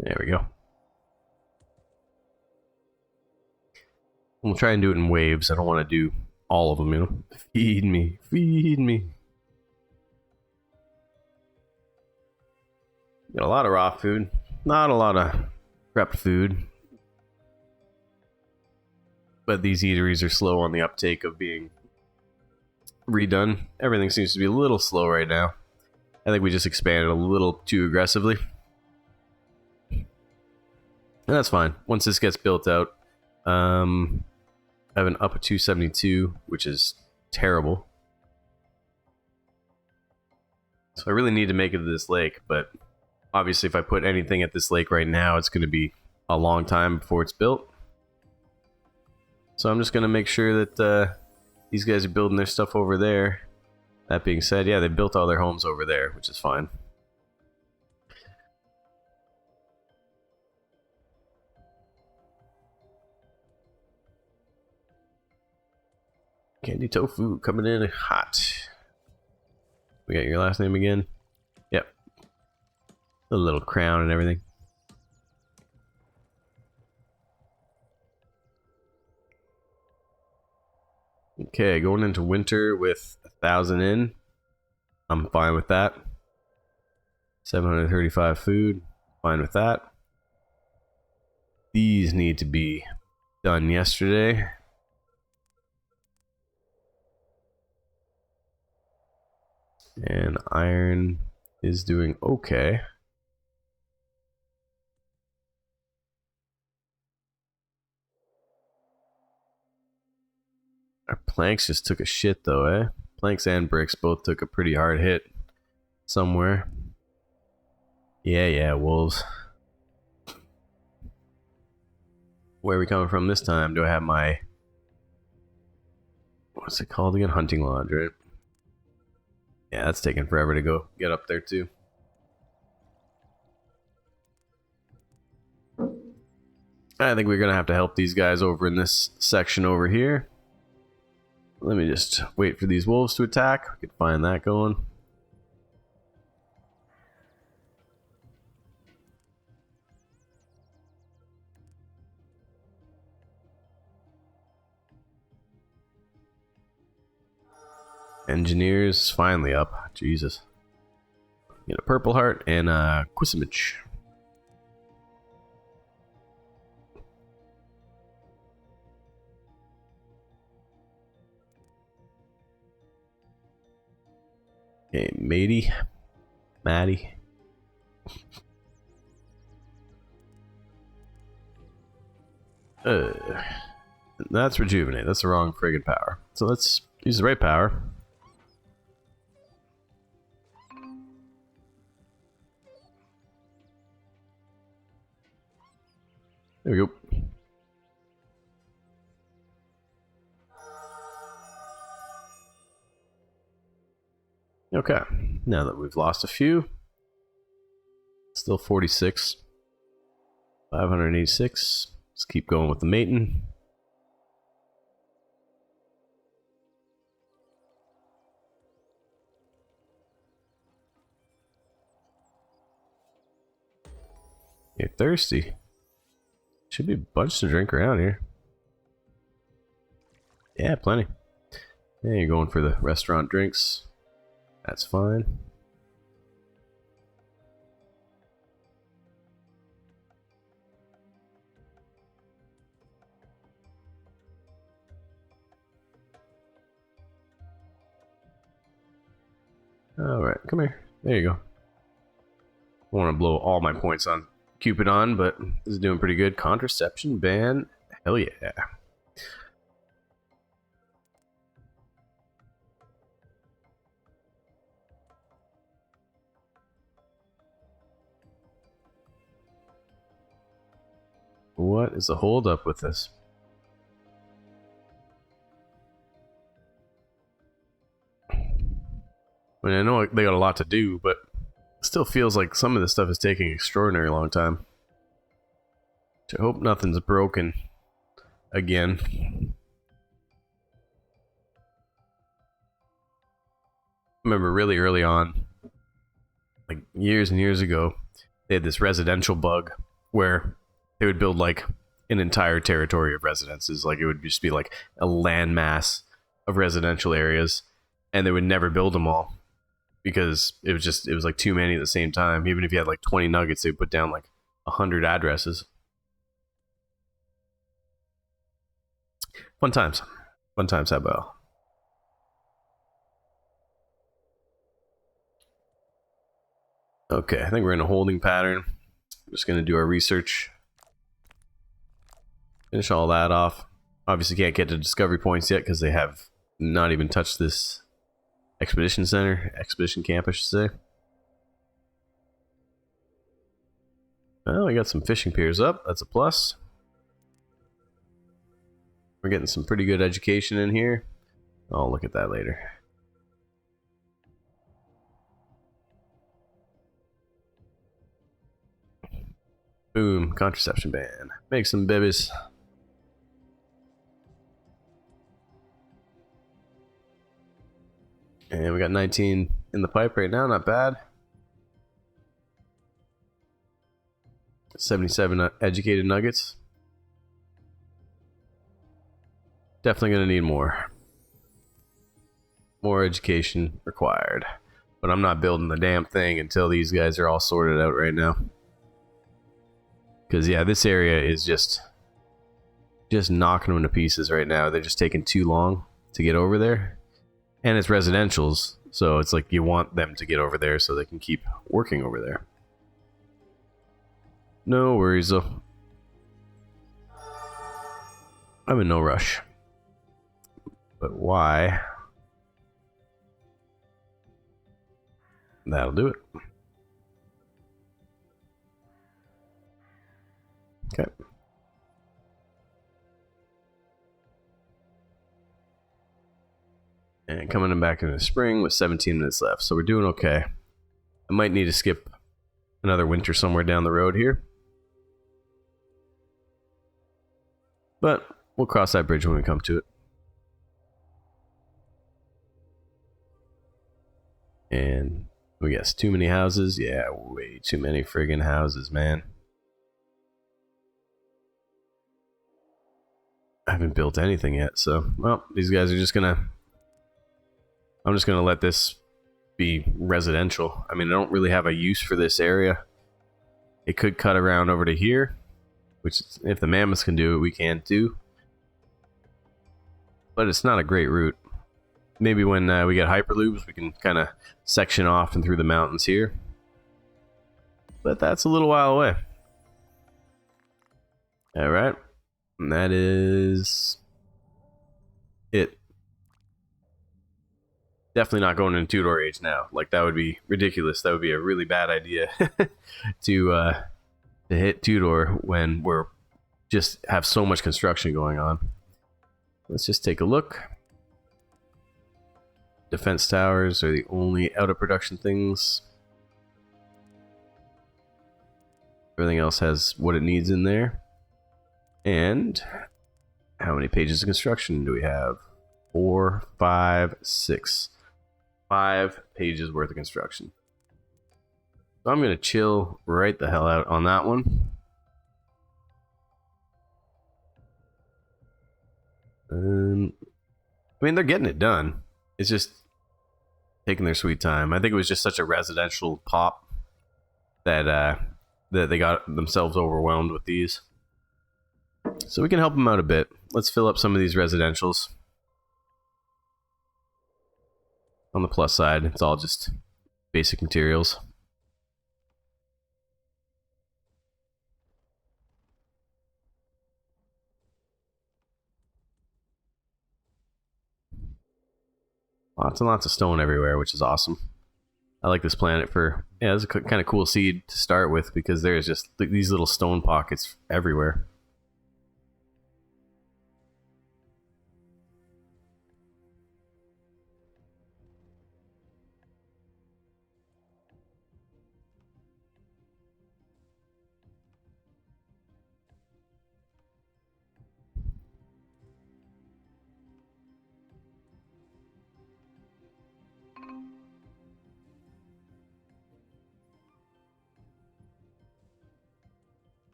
There we go. We'll try and do it in waves. I don't want to do all of them, you know. Feed me, feed me. Got a lot of raw food, not a lot of prepped food. But these eateries are slow on the uptake of being redone. Everything seems to be a little slow right now. I think we just expanded a little too aggressively. And that's fine. Once this gets built out, I have an up of 272, which is terrible. So I really need to make it to this lake, but obviously if I put anything at this lake right now, it's going to be a long time before it's built. So I'm just going to make sure that these guys are building their stuff over there. That being said, yeah, they built all their homes over there, which is fine. Candy tofu coming in hot. We got your last name again? Yep. The little crown and everything. Okay, going into winter with 1,000 in. I'm fine with that. 735 food. Fine with that. These need to be done yesterday. And iron is doing okay. Our planks just took a shit though, eh? Planks and bricks both took a pretty hard hit somewhere. Yeah, wolves. Where are we coming from this time? Do I have my... what's it called again? Hunting lodge, right? Yeah, that's taking forever to go get up there too. I think we're gonna have to help these guys over in this section over here. Let me just wait for these wolves to attack. We can find that going. Engineers is finally up. Jesus. Get a purple heart and a quisimage. Okay, Maddie. That's rejuvenate. That's the wrong friggin' power. So let's use the right power. There we go. Okay, now that we've lost a few, still 46, 586. Let's keep going with the matin. You're thirsty. Should be a bunch to drink around here. Yeah, plenty. Yeah, you're going for the restaurant drinks. That's fine. Alright, come here. There you go. I want to blow all my points on Cupidon, but this is doing pretty good. Contraception ban. Hell yeah. What is the hold up with this? I mean, I know they got a lot to do, but it still feels like some of this stuff is taking an extraordinary long time. I hope nothing's broken again. I remember really early on, like years and years ago, they had this residential bug where they would build like an entire territory of residences. Like it would just be like a landmass of residential areas, and they would never build them all because it was like too many at the same time. Even if you had like 20 nuggets, they'd put down like 100 addresses. Fun times. Fun times, how about? Okay, I think we're in a holding pattern. I'm just going to do our research. Finish all that off. Obviously can't get to discovery points yet because they have not even touched this expedition camp, I should say. Well, we got some fishing piers up. That's a plus. We're getting some pretty good education in here. I'll look at that later. Boom, contraception ban. Make some babies. And we got 19 in the pipe right now, not bad. 77 educated nuggets. Definitely gonna need more. More education required. But I'm not building the damn thing until these guys are all sorted out right now. Because yeah, this area is just knocking them to pieces right now. They're just taking too long to get over there. And it's residentials, so it's like you want them to get over there so they can keep working over there. No worries though. I'm in no rush. But why? That'll do it. Okay. And coming in back into the spring with 17 minutes left, so we're doing okay. I might need to skip another winter somewhere down the road here. But we'll cross that bridge when we come to it. And we guess too many houses? Yeah, way too many friggin' houses, man. I haven't built anything yet, so well, these guys are just gonna I'm just going to let this be residential. I mean, I don't really have a use for this area. It could cut around over to here, which if the mammoths can do it, we can't do. But it's not a great route. Maybe when we get hyperloops, we can kind of section off and through the mountains here. But that's a little while away. Alright. And that is it. Definitely not going into two-door age now. Like, that would be ridiculous. That would be a really bad idea to hit two-door when we're just have so much construction going on. Let's just take a look. Defense towers are the only out of production things. Everything else has what it needs in there. And how many pages of construction do we have? 4, 5, 6. 5 pages worth of construction. So I'm going to chill right the hell out on that one. I mean, they're getting it done. It's just taking their sweet time. I think it was just such a residential pop that that they got themselves overwhelmed with these. So we can help them out a bit. Let's fill up some of these residentials. On the plus side, it's all just basic materials. Lots and lots of stone everywhere, which is awesome. I like this planet for, yeah, it's a kind of cool seed to start with because there's just these little stone pockets everywhere.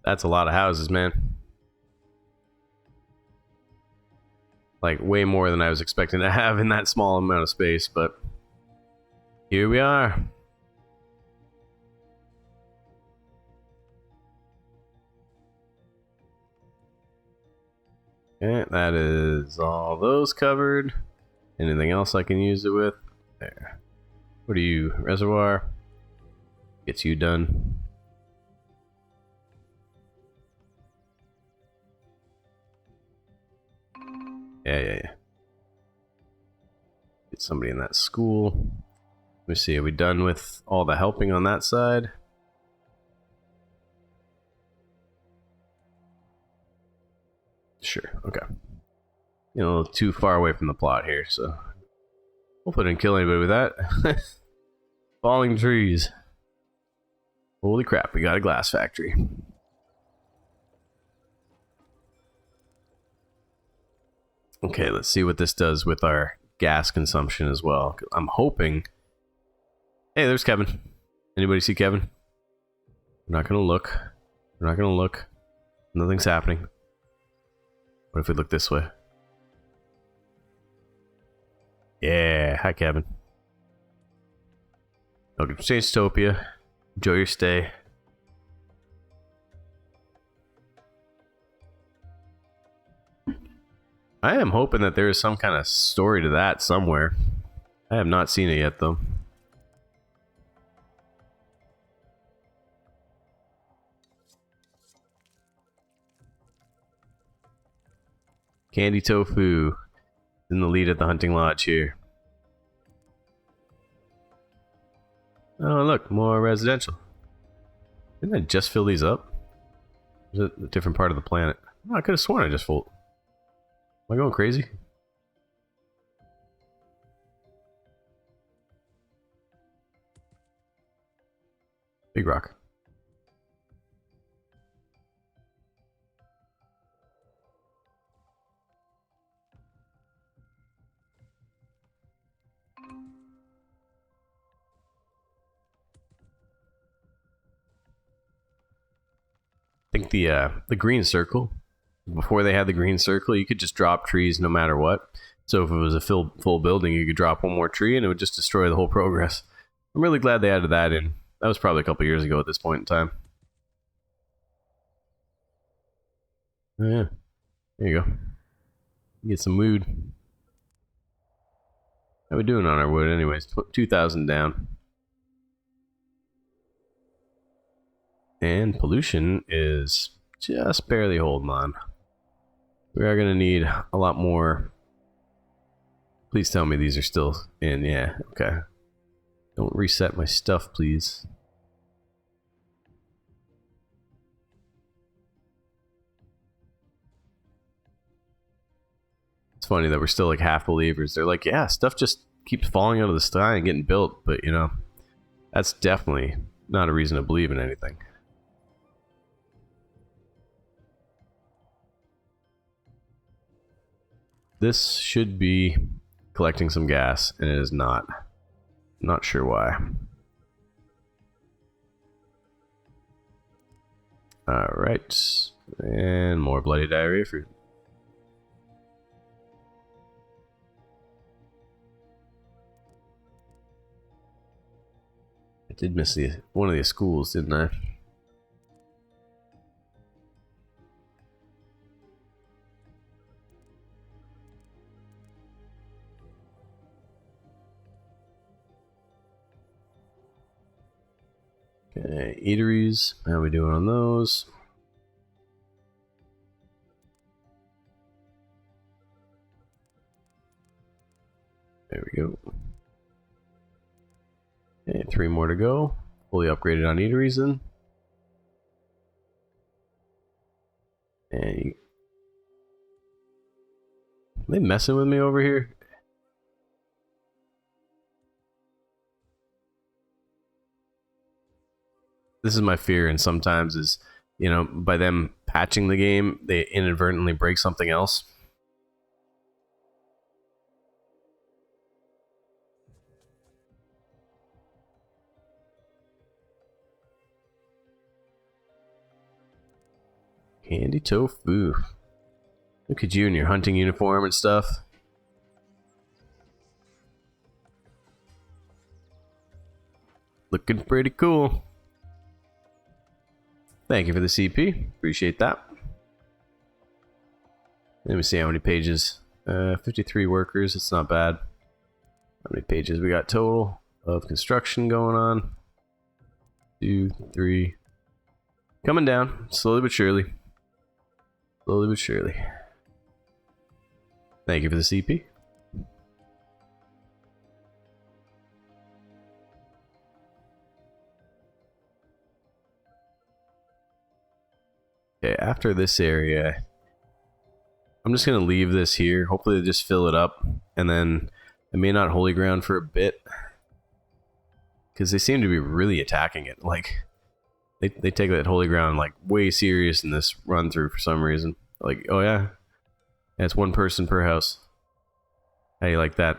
That's a lot of houses, man. Like, way more than I was expecting to have in that small amount of space, but here we are. Okay, that is all those covered. Anything else I can use it with? There. What are you? Reservoir? Gets you done. Yeah. Get somebody in that school. Let me see, are we done with all the helping on that side? Sure, okay. You know, a little too far away from the plot here, so hopefully I didn't kill anybody with that. Falling trees. Holy crap, we got a glass factory. Okay, let's see what this does with our gas consumption as well. I'm hoping... Hey, there's Kevin. Anybody see Kevin? We're not gonna look. We're not gonna look. Nothing's happening. What if we look this way? Yeah, hi Kevin. Welcome to Changetopia. Enjoy your stay. I am hoping that there is some kind of story to that somewhere. I have not seen it yet, though. Candy Tofu in the lead at the hunting lodge here. Oh, look, more residential. Didn't I just fill these up? Is it a different part of the planet? Oh, I could have sworn I just filled. Am I going crazy? Big rock. think the green circle, before they had the green circle, you could just drop trees no matter what. So if it was a full building, you could drop one more tree and it would just destroy the whole progress. I'm really glad they added that in. That was probably a couple years ago at this point in time. Oh, yeah, there you go. Get some wood. How we doing on our wood anyways? 2,000 down. And pollution is just barely holding on. We are going to need a lot more. Please tell me these are still in. Yeah, okay. Don't reset my stuff, please. It's funny that we're still like half believers. They're like, yeah, stuff just keeps falling out of the sky and getting built. But, you know, that's definitely not a reason to believe in anything. This should be collecting some gas, and it is not. Not sure why. Alright. And more bloody diarrhea fruit. I did miss one of the schools, didn't I? Okay, eateries. How are we doing on those? There we go. Okay, 3 more to go. Fully upgraded on eateries then. And are they messing with me over here? This is my fear, and sometimes is, you know, by them patching the game, they inadvertently break something else. Candy tofu. Look at you in your hunting uniform and stuff. Looking pretty cool. Thank you for the CP. Appreciate that. Let me see how many pages. 53 workers. It's not bad. How many pages we got total of construction going on? 2, 3. Coming down. Slowly but surely. Slowly but surely. Thank you for the CP. Okay, after this area, I'm just going to leave this here. Hopefully they just fill it up. And then I may not holy ground for a bit. Because they seem to be really attacking it. Like, they take that holy ground like way serious in this run through for some reason. Like, oh yeah, it's 1 person per house. How do you like that?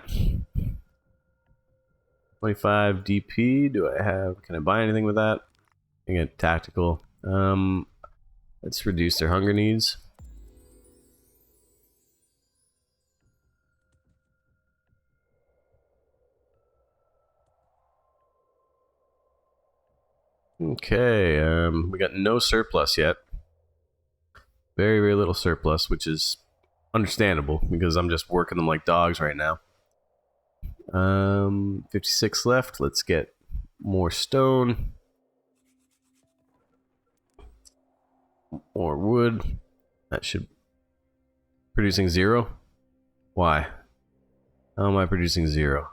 25 DP. Do I have? Can I buy anything with that? I get tactical. Let's reduce their hunger needs. Okay, we got no surplus yet. Very, very little surplus, which is understandable because I'm just working them like dogs right now. 56 left. Let's get more stone. More wood. That should... Producing 0? Why? How am I producing 0?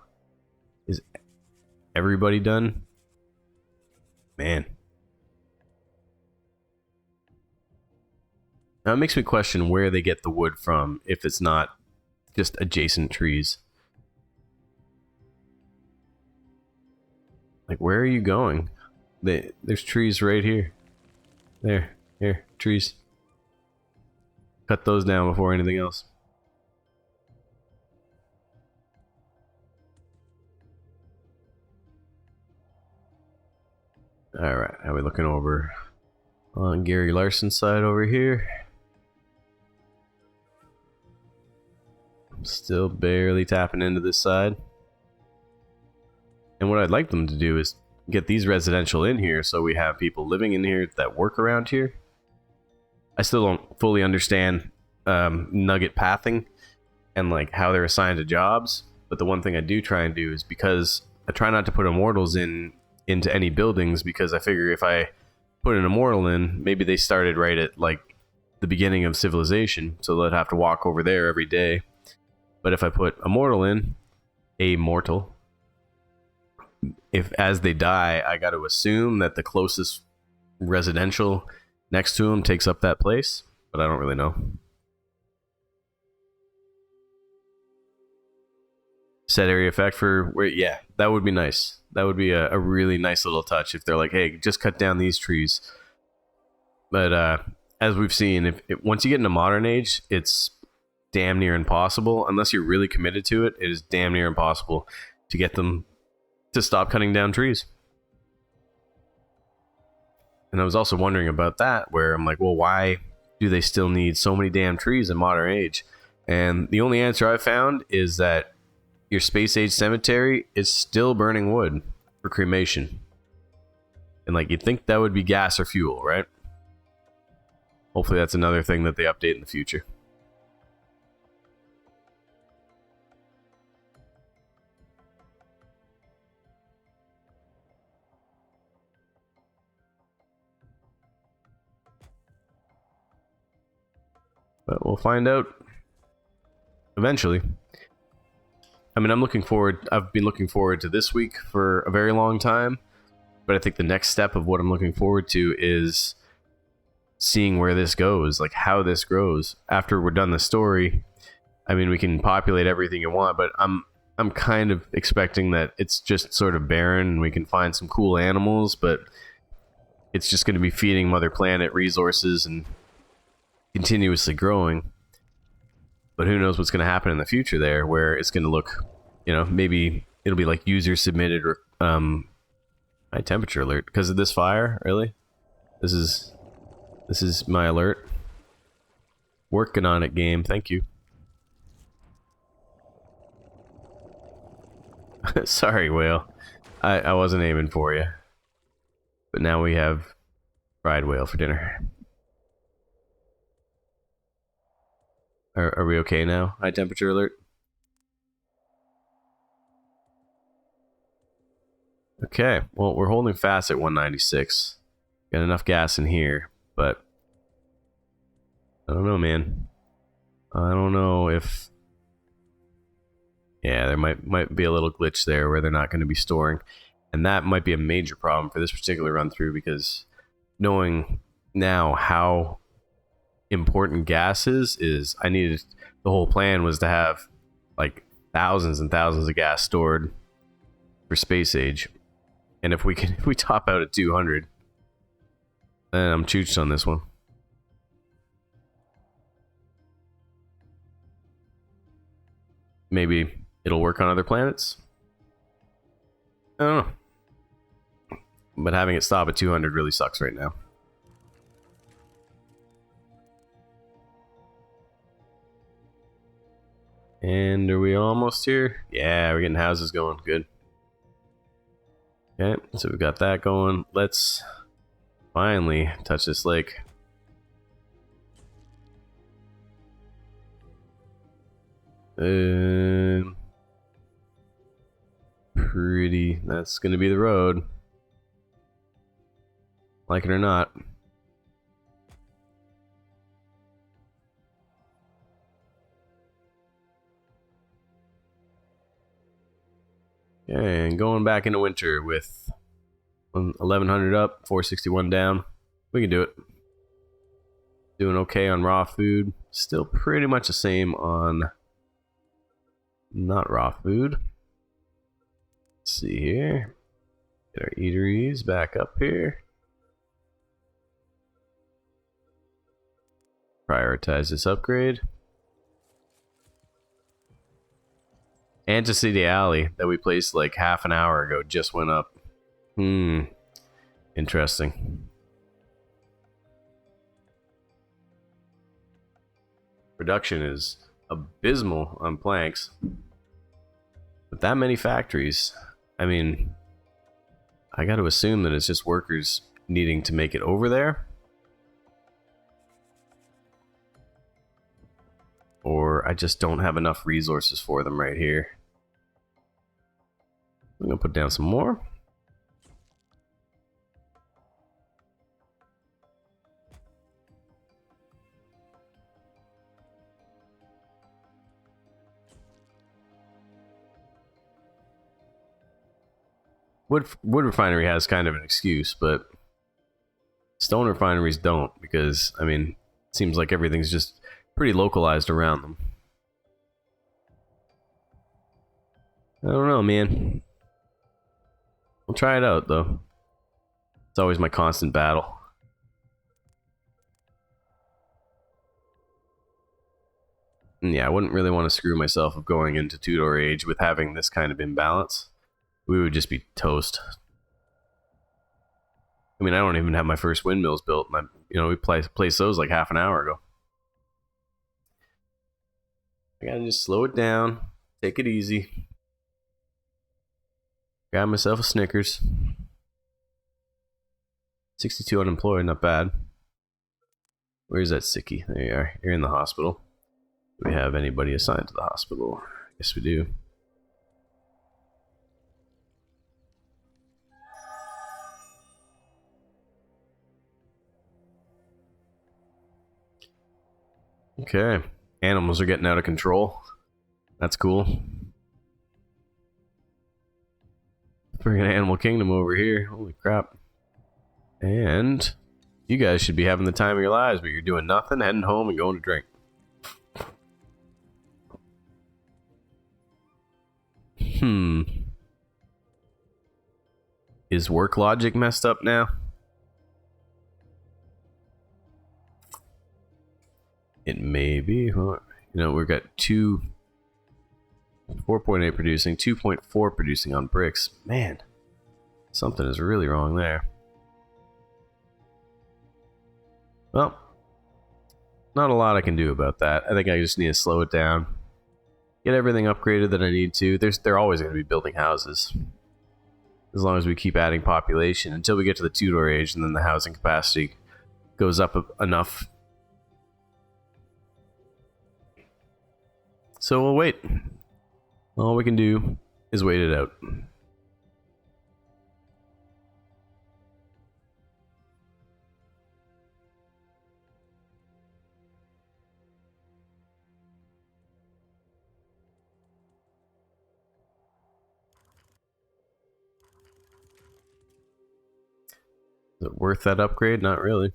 Is everybody done? Man. Now it makes me question where they get the wood from if it's not just adjacent trees. Like, where are you going? There's trees right here. Here, trees. Cut those down before anything else. Alright, how are we looking over? On Gary Larson's side over here. I'm still barely tapping into this side. And what I'd like them to do is get these residential in here so we have people living in here that work around here. I still don't fully understand nugget pathing and like how they're assigned to jobs, but the one thing I do try and do is, because I try not to put immortals into any buildings, because I figure if I put an immortal in, maybe they started right at like the beginning of civilization, so they'd have to walk over there every day. But if I put a mortal in, a mortal, if as they die, I got to assume that the closest residential next to them takes up that place, but I don't really know. Set area effect for where, yeah, that would be nice. That would be a really nice little touch if they're like, hey, just cut down these trees. But as we've seen, if once you get into modern age, it's damn near impossible. Unless you're really committed to it, it is damn near impossible to get them to stop cutting down trees. And I was also wondering about that, where I'm like, well, why do they still need so many damn trees in modern age? And the only answer I've found is that your space age cemetery is still burning wood for cremation. And like, you'd think that would be gas or fuel, right? Hopefully that's another thing that they update in the future. But we'll find out eventually. I mean, I've been looking forward to this week for a very long time, but I think the next step of what I'm looking forward to is seeing where this goes, like how this grows. After we're done the story, I mean, we can populate everything you want, but I'm kind of expecting that it's just sort of barren and we can find some cool animals, but it's just going to be feeding Mother Planet resources and continuously growing. But who knows what's going to happen in the future there, where it's going to look, maybe it'll be like user submitted or high temperature alert because of this fire. Really, this is my alert. Working on it, game. Thank you. Sorry, whale. I wasn't aiming for you. But now we have fried whale for dinner. Are we okay now? High temperature alert? Okay, well, we're holding fast at 196. Got enough gas in here, but I don't know, man. I don't know if... Yeah, there might be a little glitch there where they're not going to be storing. And that might be a major problem for this particular run through, because knowing now how important gas is I needed, the whole plan was to have like thousands and thousands of gas stored for space age. And if we top out at 200, then I'm chooched on this one. Maybe it'll work on other planets. I don't know. But having it stop at 200 really sucks right now. And are we almost here? Yeah, we're getting houses going. Good. Okay, so we've got that going. Let's finally touch this lake. Pretty. That's gonna be the road. Like it or not. Okay, and going back into winter with 1100 up, 461 down. We can do it. Doing okay on raw food. Still pretty much the same on not raw food. Let's see here. Get our eateries back up here. Prioritize this upgrade. And to see the alley that we placed like half an hour ago just went up. Interesting. Production is abysmal on planks. With that many factories, I mean, I got to assume that it's just workers needing to make it over there. Or I just don't have enough resources for them right here. I'm going to put down some more. Wood refinery has kind of an excuse, but stone refineries don't, because, I mean, it seems like everything's just pretty localized around them. I don't know, man. We'll try it out, though. It's always my constant battle. And yeah, I wouldn't really want to screw myself of going into Tudor Age with having this kind of imbalance. We would just be toast. I mean, I don't even have my first windmills built. And we placed those like half an hour ago. I gotta just slow it down, take it easy. Got myself a Snickers. 62 unemployed, not bad. Where's that sickie? There you are. You're in the hospital. Do we have anybody assigned to the hospital? Yes, we do. Okay. Animals are getting out of control. That's cool. Freaking Animal Kingdom over here. Holy crap. And you guys should be having the time of your lives, but you're doing nothing, heading home and going to drink. Is work logic messed up now? It may be. We've got 4.8 producing, 2.4 producing on bricks. Man, something is really wrong there. Well, not a lot I can do about that. I think I just need to slow it down. Get everything upgraded that I need to. They're always going to be building houses. As long as we keep adding population until we get to the Tudor Age, and then the housing capacity goes up enough. So we'll wait. All we can do is wait it out. Is it worth that upgrade? Not really.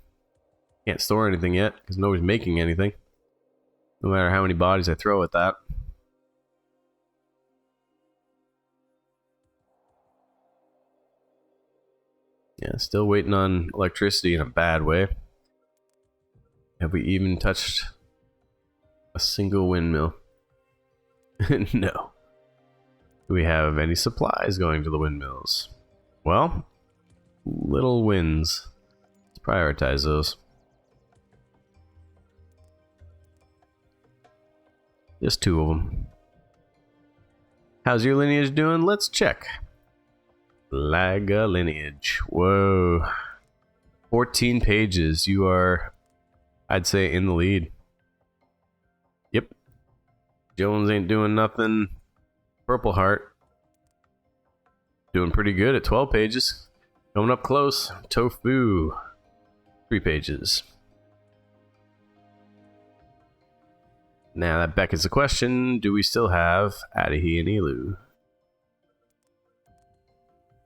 Can't store anything yet because nobody's making anything. No matter how many bodies I throw at that. Yeah, still waiting on electricity in a bad way. Have we even touched a single windmill? No. Do we have any supplies going to the windmills? Well, little wins. Let's prioritize those. Just 2 of them. How's your lineage doing? Let's check. Laga lineage. Whoa. 14 pages. You are, I'd say, in the lead. Yep. Jones ain't doing nothing. Purple Heart. Doing pretty good at 12 pages. Coming up close. Tofu. 3 pages. Now that beckons the question, do we still have Adahi and Elu?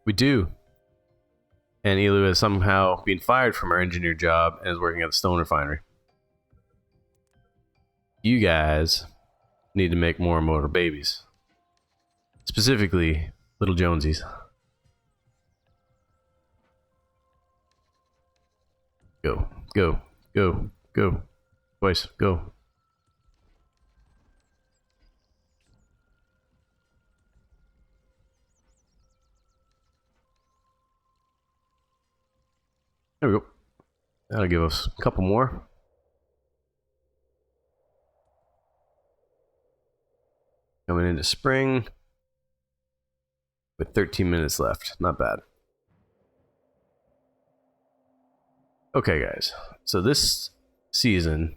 We do. And Elu has somehow been fired from our engineer job and is working at the stone refinery. You guys need to make more motor babies. Specifically, little Jonesies. Go, go, go, go. Boys, go. There we go. That'll give us a couple more. Coming into spring with 13 minutes left. Not bad. Okay, guys. So this season,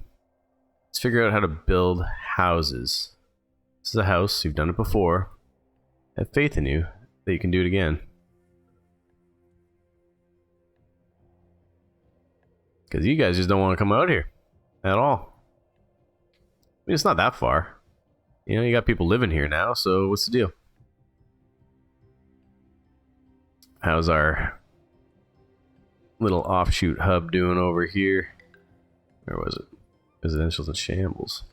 let's figure out how to build houses. This is a house. You've done it before. I have faith in you that you can do it again. Because you guys just don't want to come out here at all. I mean, it's not that far. You know, you got people living here now, so what's the deal? How's our little offshoot hub doing over here? Where was it? Residential's in shambles.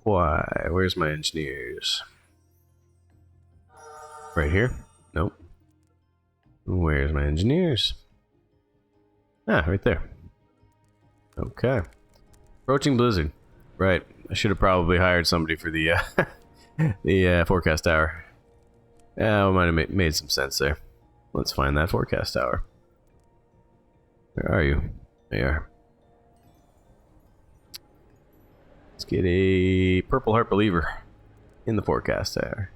Why? Where's my engineers? Right here? Nope. Where's my engineers? Ah, right there. Okay. Approaching blizzard. Right. I should have probably hired somebody for the the forecast tower. Yeah, we might have made some sense there. Let's find that forecast tower. Where are you? There you are. Let's get a purple heart believer in the forecast tower.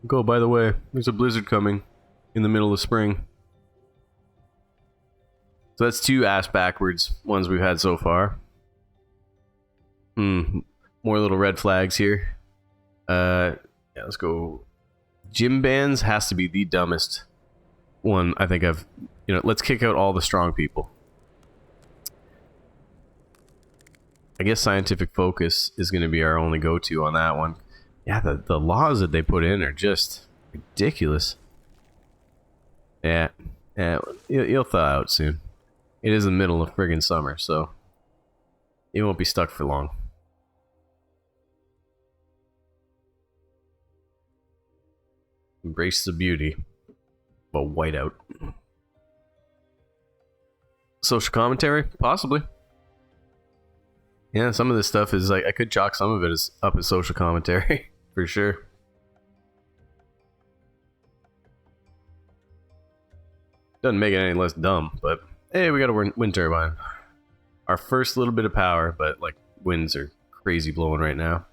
Go, by the way, there's a blizzard coming in the middle of spring. So that's 2 ass backwards ones we've had so far. More little red flags here. Yeah, let's go. Gym bands has to be the dumbest one I think I've... You know, let's kick out all the strong people. I guess scientific focus is going to be our only go-to on that one. Yeah, the laws that they put in are just ridiculous. Yeah, you'll thaw out soon. It is the middle of friggin' summer, so you won't be stuck for long. Embrace the beauty of a whiteout. Social commentary? Possibly. Yeah, some of this stuff is like, I could chalk some of it as up as social commentary, for sure. Doesn't make it any less dumb, but hey, we got a wind turbine. Our first little bit of power, but like winds are crazy blowing right now.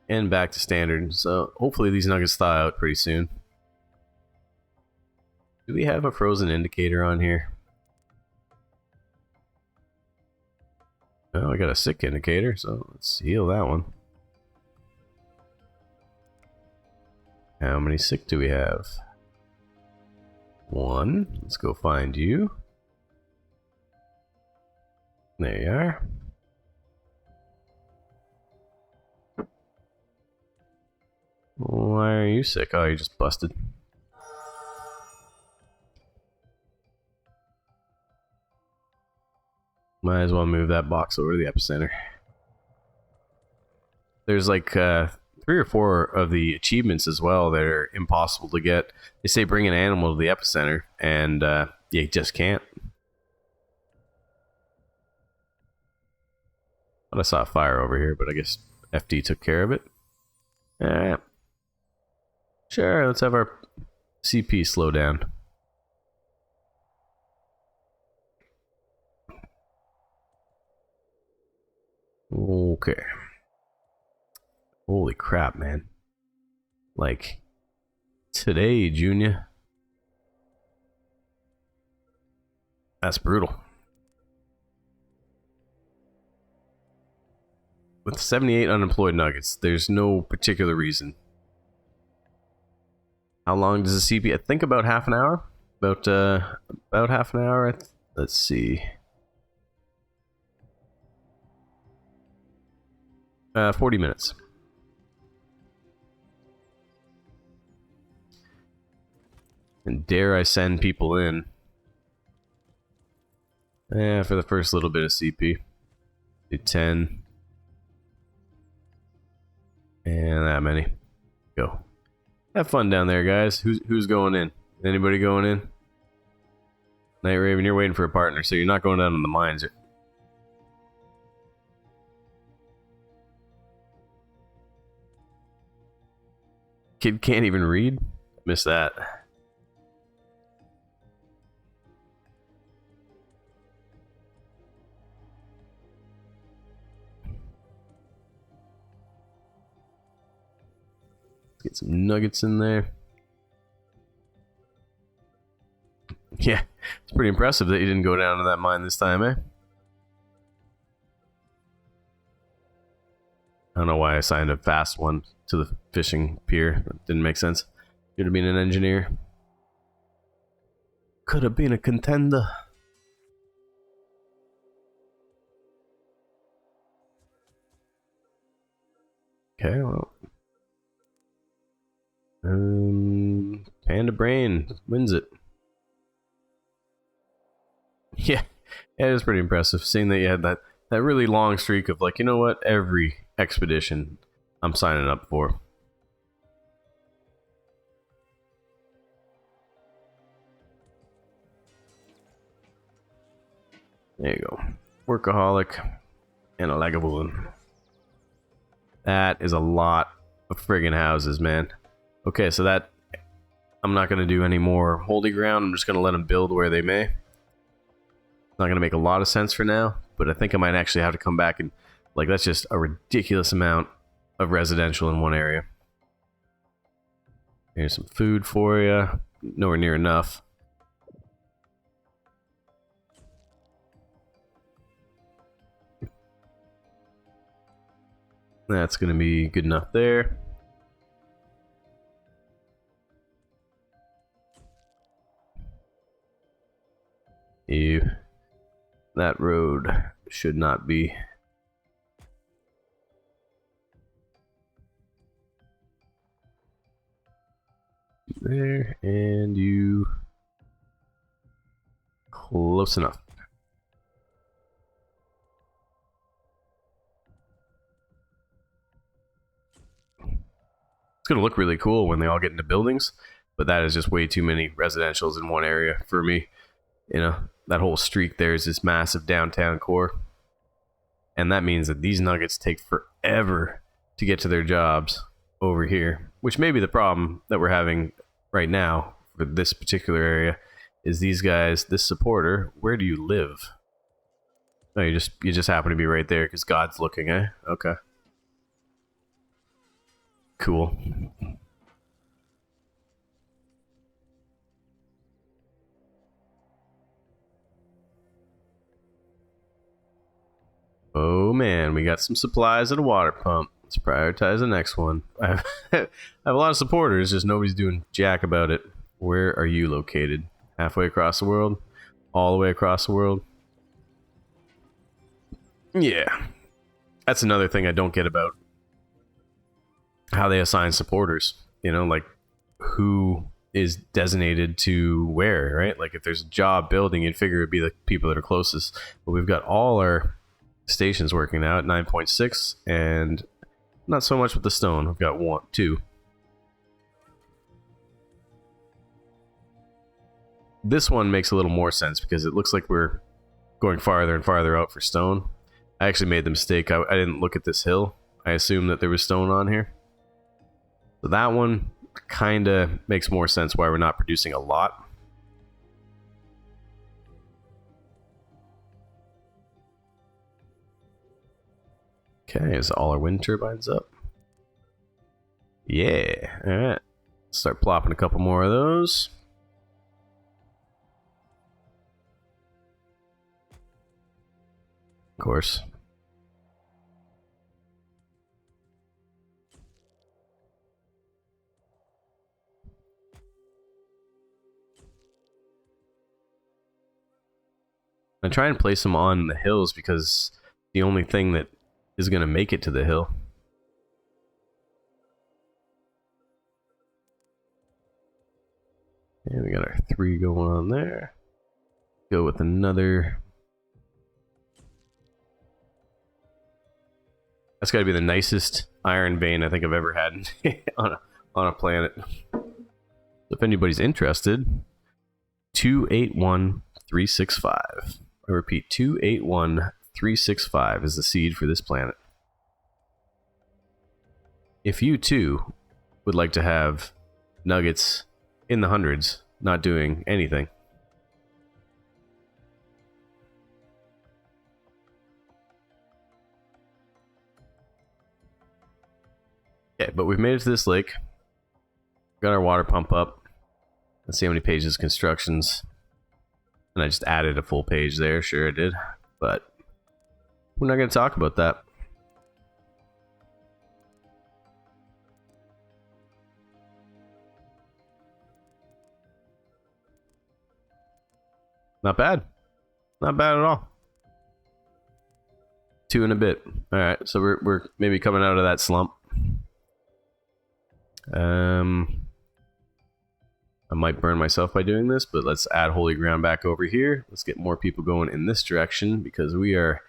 And back to standard, so hopefully these nuggets thaw out pretty soon. Do we have a frozen indicator on here? Oh, I got a sick indicator, so let's heal that one. How many sick do we have? 1. Let's go find you. There you are. Why are you sick? Oh, you just busted. Might as well move that box over to the epicenter. There's like 3 or 4 of the achievements as well that are impossible to get. They say bring an animal to the epicenter, and you just can't. I saw a fire over here, but I guess FD took care of it. Alright. Sure, let's have our CP slow down. Okay. Holy crap, man. Like, today, Junior. That's brutal. With 78 unemployed nuggets, there's no particular reason. How long does the CP? I think about half an hour. About half an hour. Let's see. 40 minutes. And dare I send people in? Yeah, for the first little bit of CP. Do 10. And that many. Go. Have fun down there, guys. Who's going in? Anybody going in? Night Raven, you're waiting for a partner, so you're not going down in the mines. Kid can't even read? Missed that. Get some nuggets in there. Yeah, it's pretty impressive that you didn't go down to that mine this time, eh? I don't know why I assigned a fast one to the fishing pier. That didn't make sense. Should have been an engineer. Could have been a contender. Okay, well. Panda Brain wins it. Yeah, it is pretty impressive seeing that you had that really long streak of like, you know what, every expedition I'm signing up for. There you go. Workaholic and a Lagavulin. That is a lot of friggin' houses, man. Okay, so that I'm not going to do any more holy ground. I'm just going to let them build where they may. Not going to make a lot of sense for now, but I think I might actually have to come back and, like, that's just a ridiculous amount of residential in one area. Here's some food for you. Nowhere near enough. That's going to be good enough there. Ew. That road should not be. There, and you. Close enough. It's going to look really cool when they all get into buildings, but that is just way too many residentials in one area for me. You know, that whole streak there is this massive downtown core. And that means that these nuggets take forever to get to their jobs over here, which may be the problem that we're having right now for this particular area. Is these guys, this supporter, where do you live? No, you just happen to be right there because God's looking, eh? Okay. Cool. Oh man, we got some supplies at a water pump. Let's prioritize the next one. I have a lot of supporters, just nobody's doing jack about it. Where are you located? Halfway across the world? All the way across the world? Yeah. That's another thing I don't get about how they assign supporters. You know, like who is designated to where, right? Like if there's a job building, you'd figure it'd be the people that are closest. But we've got all our stations working now at 9.6, and not so much with the stone. We've got 1, 2. This one makes a little more sense because it looks like we're going farther and farther out for stone. I actually made the mistake. I didn't look at this hill. I assumed that there was stone on here. So that one kind of makes more sense why we're not producing a lot. Okay, is all our wind turbines up? Yeah, alright. Start plopping a couple more of those. Of course. I try and place them on the hills because the only thing that is going to make it to the hill. And we got our 3 going on there. Go with another. That's got to be the nicest iron vein I think I've ever had on a planet. If anybody's interested, 281365. I repeat, 281365 is the seed for this planet. If you too would like to have nuggets in the hundreds, not doing anything, yeah, but we've made it to this lake. got our water pump up. Let's see how many pages constructions. And I just added a full page there. Sure I did. But we're not going to talk about that. Not bad. Not bad at all. 2 and a bit. All right, so we're maybe coming out of that slump. I might burn myself by doing this, but let's add holy ground back over here. Let's get more people going in this direction because we are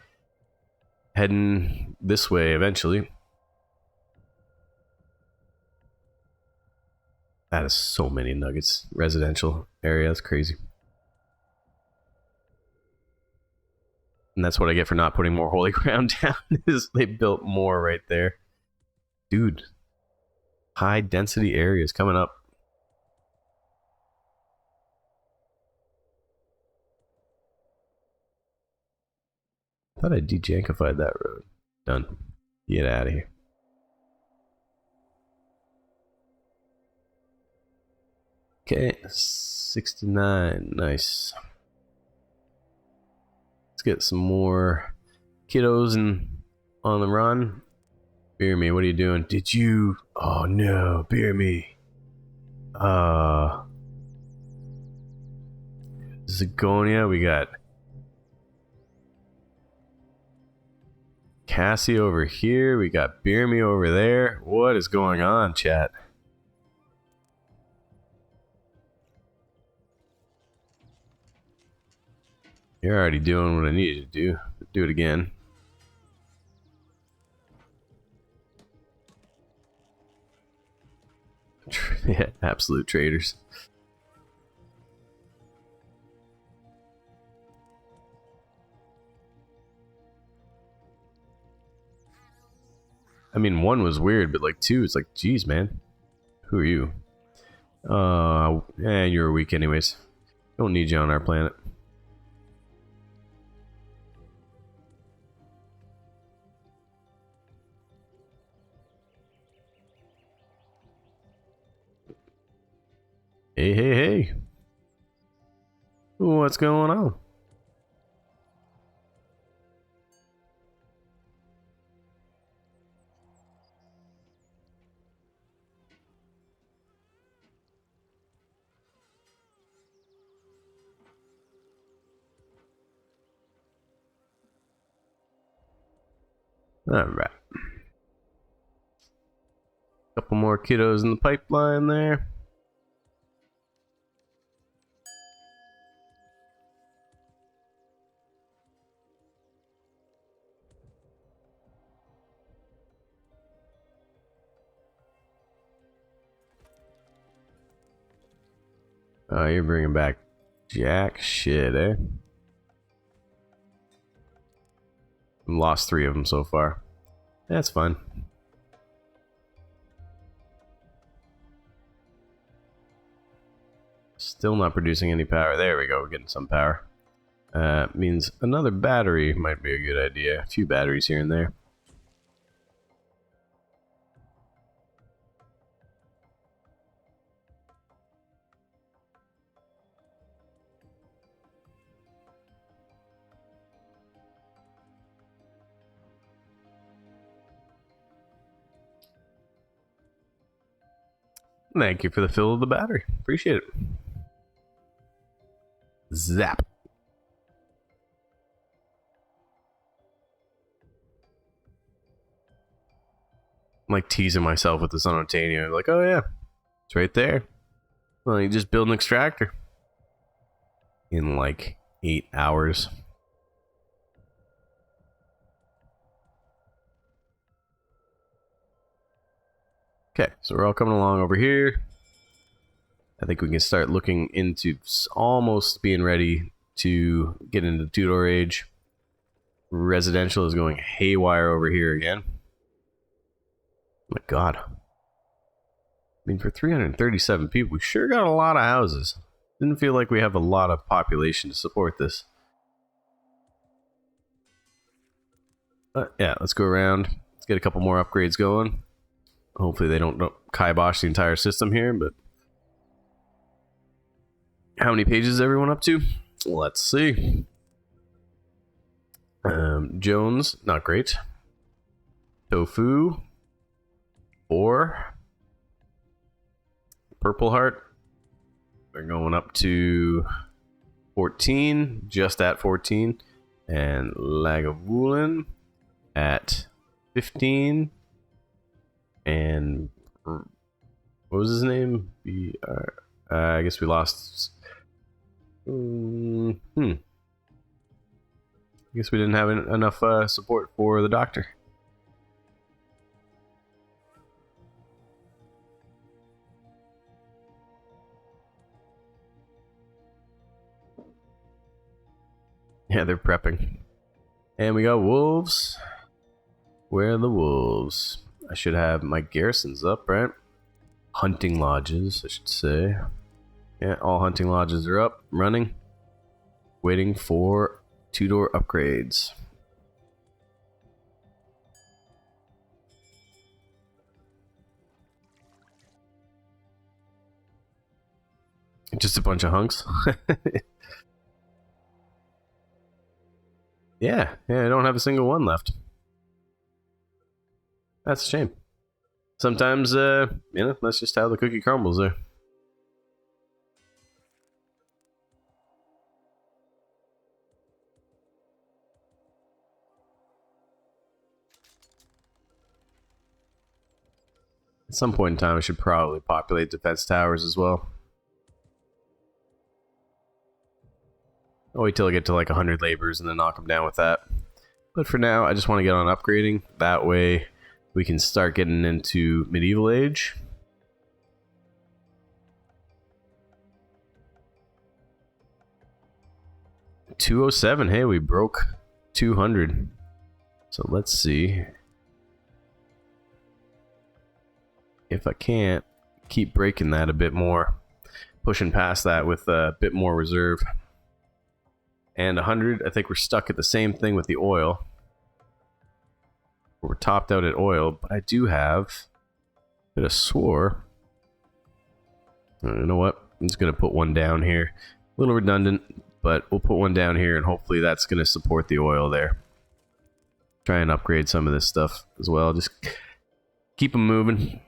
heading this way eventually. That is so many nuggets. Residential area, that's crazy. And that's what I get for not putting more holy ground down, is they built more right there. Dude, high density areas coming up. I thought I dejankified that road. Done. Get out of here. Okay, 69. Nice. Let's get some more kiddos on the run. Beer me, what are you doing? Did you? Oh no, beer me. Zagonia, we got Cassie over here. We got beer me over there. What is going on, chat? You're already doing what I needed to do. Do it again. Yeah, absolute traitors. I mean, 1 was weird, but like 2, it's like, geez, man. Who are you? You're weak anyways. Don't need you on our planet. Hey, hey, hey. What's going on? All right. Couple more kiddos in the pipeline there. Oh, you're bringing back jack shit, eh? Lost 3 of them so far. That's fine. Still not producing any power. There we go, we're getting some power. Means another battery might be a good idea. A few batteries here and there. Thank you for the fill of the battery. Appreciate it. Zap. I'm like teasing myself with this unobtainium. Like, oh yeah, it's right there. Well, you just build an extractor in like 8 hours. Okay, so we're all coming along over here. I think we can start looking into almost being ready to get into Tudor Age. Residential is going haywire over here again. Oh my god. I mean, for 337 people, we sure got a lot of houses. Didn't feel like we have a lot of population to support this. But yeah, let's go around. Let's get a couple more upgrades going. Hopefully they don't kibosh the entire system here, but How many pages is everyone up to? Let's see. Jones, not great. Tofu, 4. Purple Heart, we're going up to 14, just at 14. And Lagavulin at 15. And what was his name? I guess we lost. I guess we didn't have enough support for the doctor. Yeah, they're prepping. And we got wolves. Where are the wolves? I should have my garrisons up, right? Hunting lodges, I should say. Yeah, all hunting lodges are up, running. Waiting for 2-door upgrades. Just a bunch of hunks. Yeah, I don't have a single one left. That's a shame. Sometimes, that's just how the cookie crumbles there. At some point in time, I should probably populate defense towers as well. I'll wait till I get to like 100 laborers and then knock them down with that. But for now, I just want to get on upgrading. That way, we can start getting into medieval age. $207. Hey, we broke 200. So let's see if I can't keep breaking that a bit more, pushing past that with a bit more reserve. And 100, I think we're stuck at the same thing with the oil. We're topped out at oil, but I do have a bit of swore. You know what? I'm just going to put one down here. A little redundant, but we'll put one down here, and hopefully that's going to support the oil there. Try and upgrade some of this stuff as well. Just keep them moving.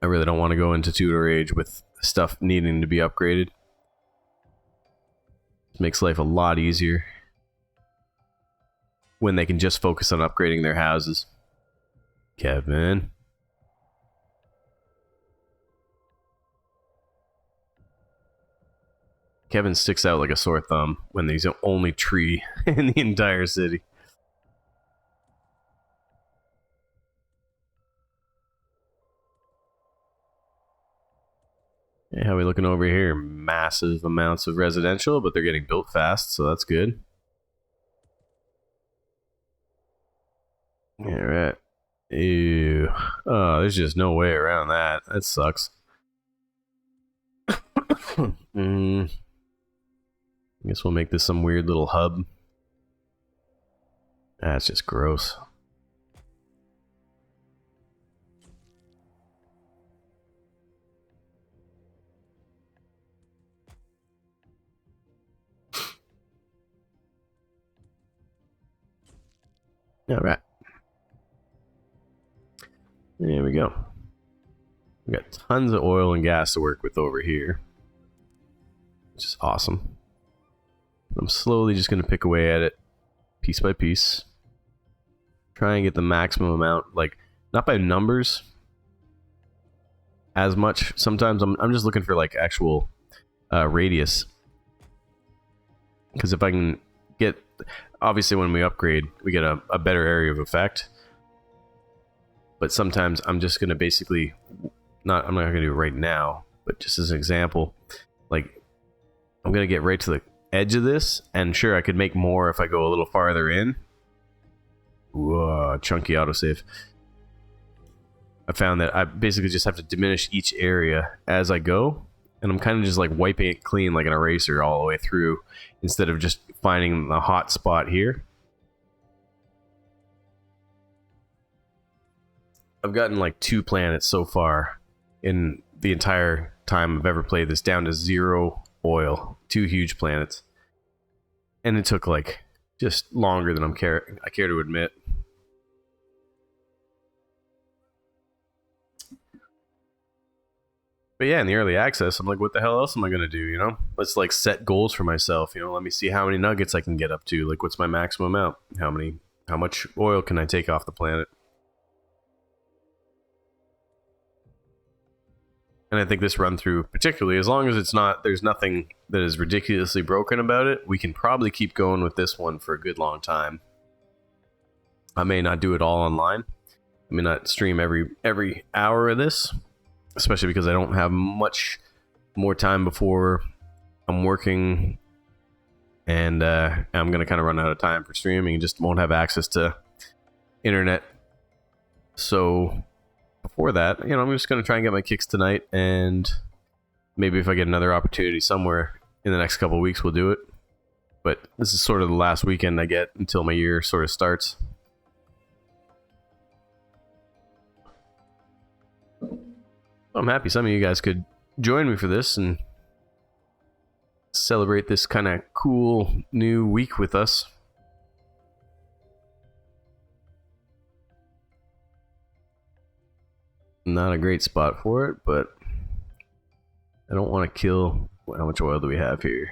I really don't want to go into Tudor Age with stuff needing to be upgraded. It makes life a lot easier when they can just focus on upgrading their houses. Kevin. Kevin sticks out like a sore thumb when he's the only tree in the entire city. Yeah, how are we looking over here? Massive amounts of residential, but they're getting built fast, so that's good. Alright. Ew. Oh, there's just no way around that. That sucks. I guess we'll make this some weird little hub. That's just gross. Alright. There we go. We got tons of oil and gas to work with over here, which is awesome. I'm slowly just going to pick away at it, piece by piece. Try and get the maximum amount, like, not by numbers as much. Sometimes I'm just looking for, like, actual radius. Because if I can get... Obviously, when we upgrade, we get a better area of effect. But sometimes I'm just going to basically... I'm not going to do it right now, but just as an example, like, I'm going to get right to the edge of this, and sure, I could make more if I go a little farther in. Whoa, chunky autosave. I found that I basically just have to diminish each area as I go, and I'm kind of just like wiping it clean like an eraser all the way through, instead of just finding the hot spot here. I've gotten like 2 planets so far in the entire time I've ever played this down to 0 oil. 2 huge planets. And it took like just longer than I care to admit. But yeah, in the early access, I'm like, what the hell else am I going to do, you know? Let's like set goals for myself, you know? Let me see how many nuggets I can get up to. Like, what's my maximum amount? How much oil can I take off the planet? And I think this run through, particularly, as long as there's nothing that is ridiculously broken about it, we can probably keep going with this one for a good long time. I may not do it all online. I may not stream every hour of this, especially because I don't have much more time before I'm working, and I'm gonna kind of run out of time for streaming and just won't have access to internet. So before that, you know, I'm just gonna try and get my kicks tonight, and maybe if I get another opportunity somewhere in the next couple of weeks, we'll do it. But this is sort of the last weekend I get until my year sort of starts. I'm happy some of you guys could join me for this and celebrate this kind of cool new week with us. Not a great spot for it, but I don't want to kill... How much oil do we have here?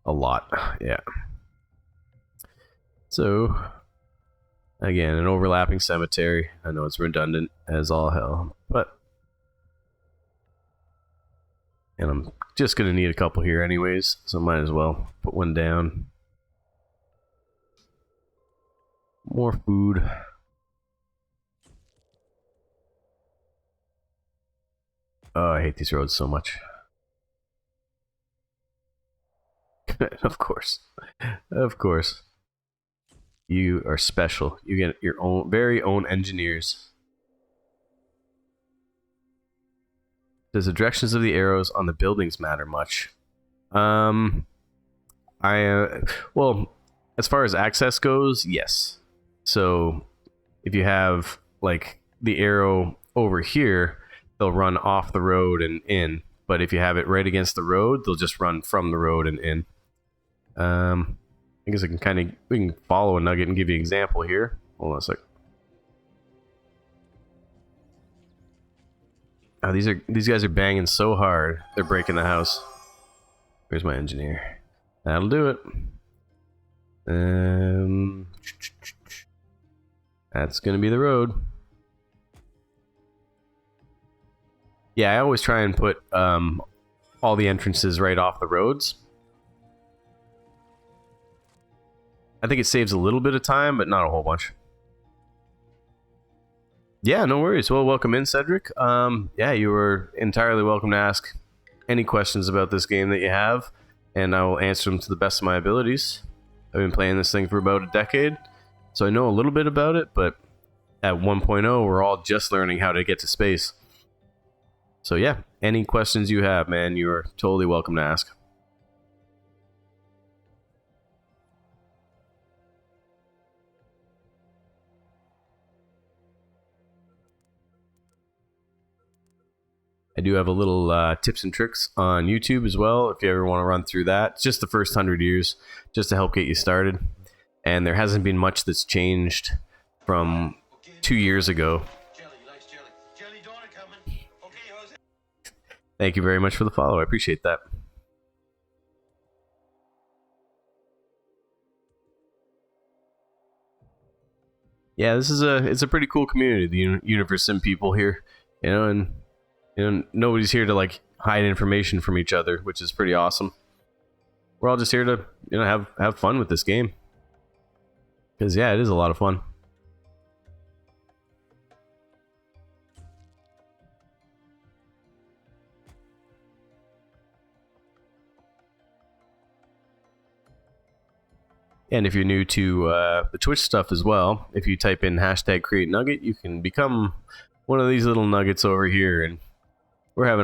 A lot, yeah. So, again, an overlapping cemetery. I know it's redundant as all hell, but... And I'm just going to need a couple here anyways, so might as well put one down. More food. Oh, I hate these roads so much. Of course. Of course. You are special. You get your own very own engineers. Does the directions of the arrows on the buildings matter much? Well, as far as access goes, yes. So if you have like the arrow over here, they'll run off the road and in. But if you have it right against the road, they'll just run from the road and in. I guess we can follow a nugget and give you an example here. Hold on a sec. Oh, these guys are banging so hard, they're breaking the house. Where's my engineer? That'll do it. That's gonna be the road. Yeah, I always try and put all the entrances right off the roads. I think it saves a little bit of time, but not a whole bunch. Yeah, no worries. Well, welcome in, Cedric. Yeah, you are entirely welcome to ask any questions about this game that you have, and I will answer them to the best of my abilities. I've been playing this thing for about a decade, so I know a little bit about it, but at 1.0, we're all just learning how to get to space. So yeah, any questions you have, man, you are totally welcome to ask. I do have a little tips and tricks on YouTube as well, if you ever want to run through that. It's just the first 100 years, just to help get you started. And there hasn't been much that's changed from 2 years ago. Thank you very much for the follow. I appreciate that. Yeah, it's a pretty cool community, the Universim people here, you know, and nobody's here to like hide information from each other, which is pretty awesome. We're all just here to, you know, have fun with this game. Because yeah, it is a lot of fun. And if you're new to the Twitch stuff as well, if you type in #CreateNugget, you can become one of these little nuggets over here, and we're having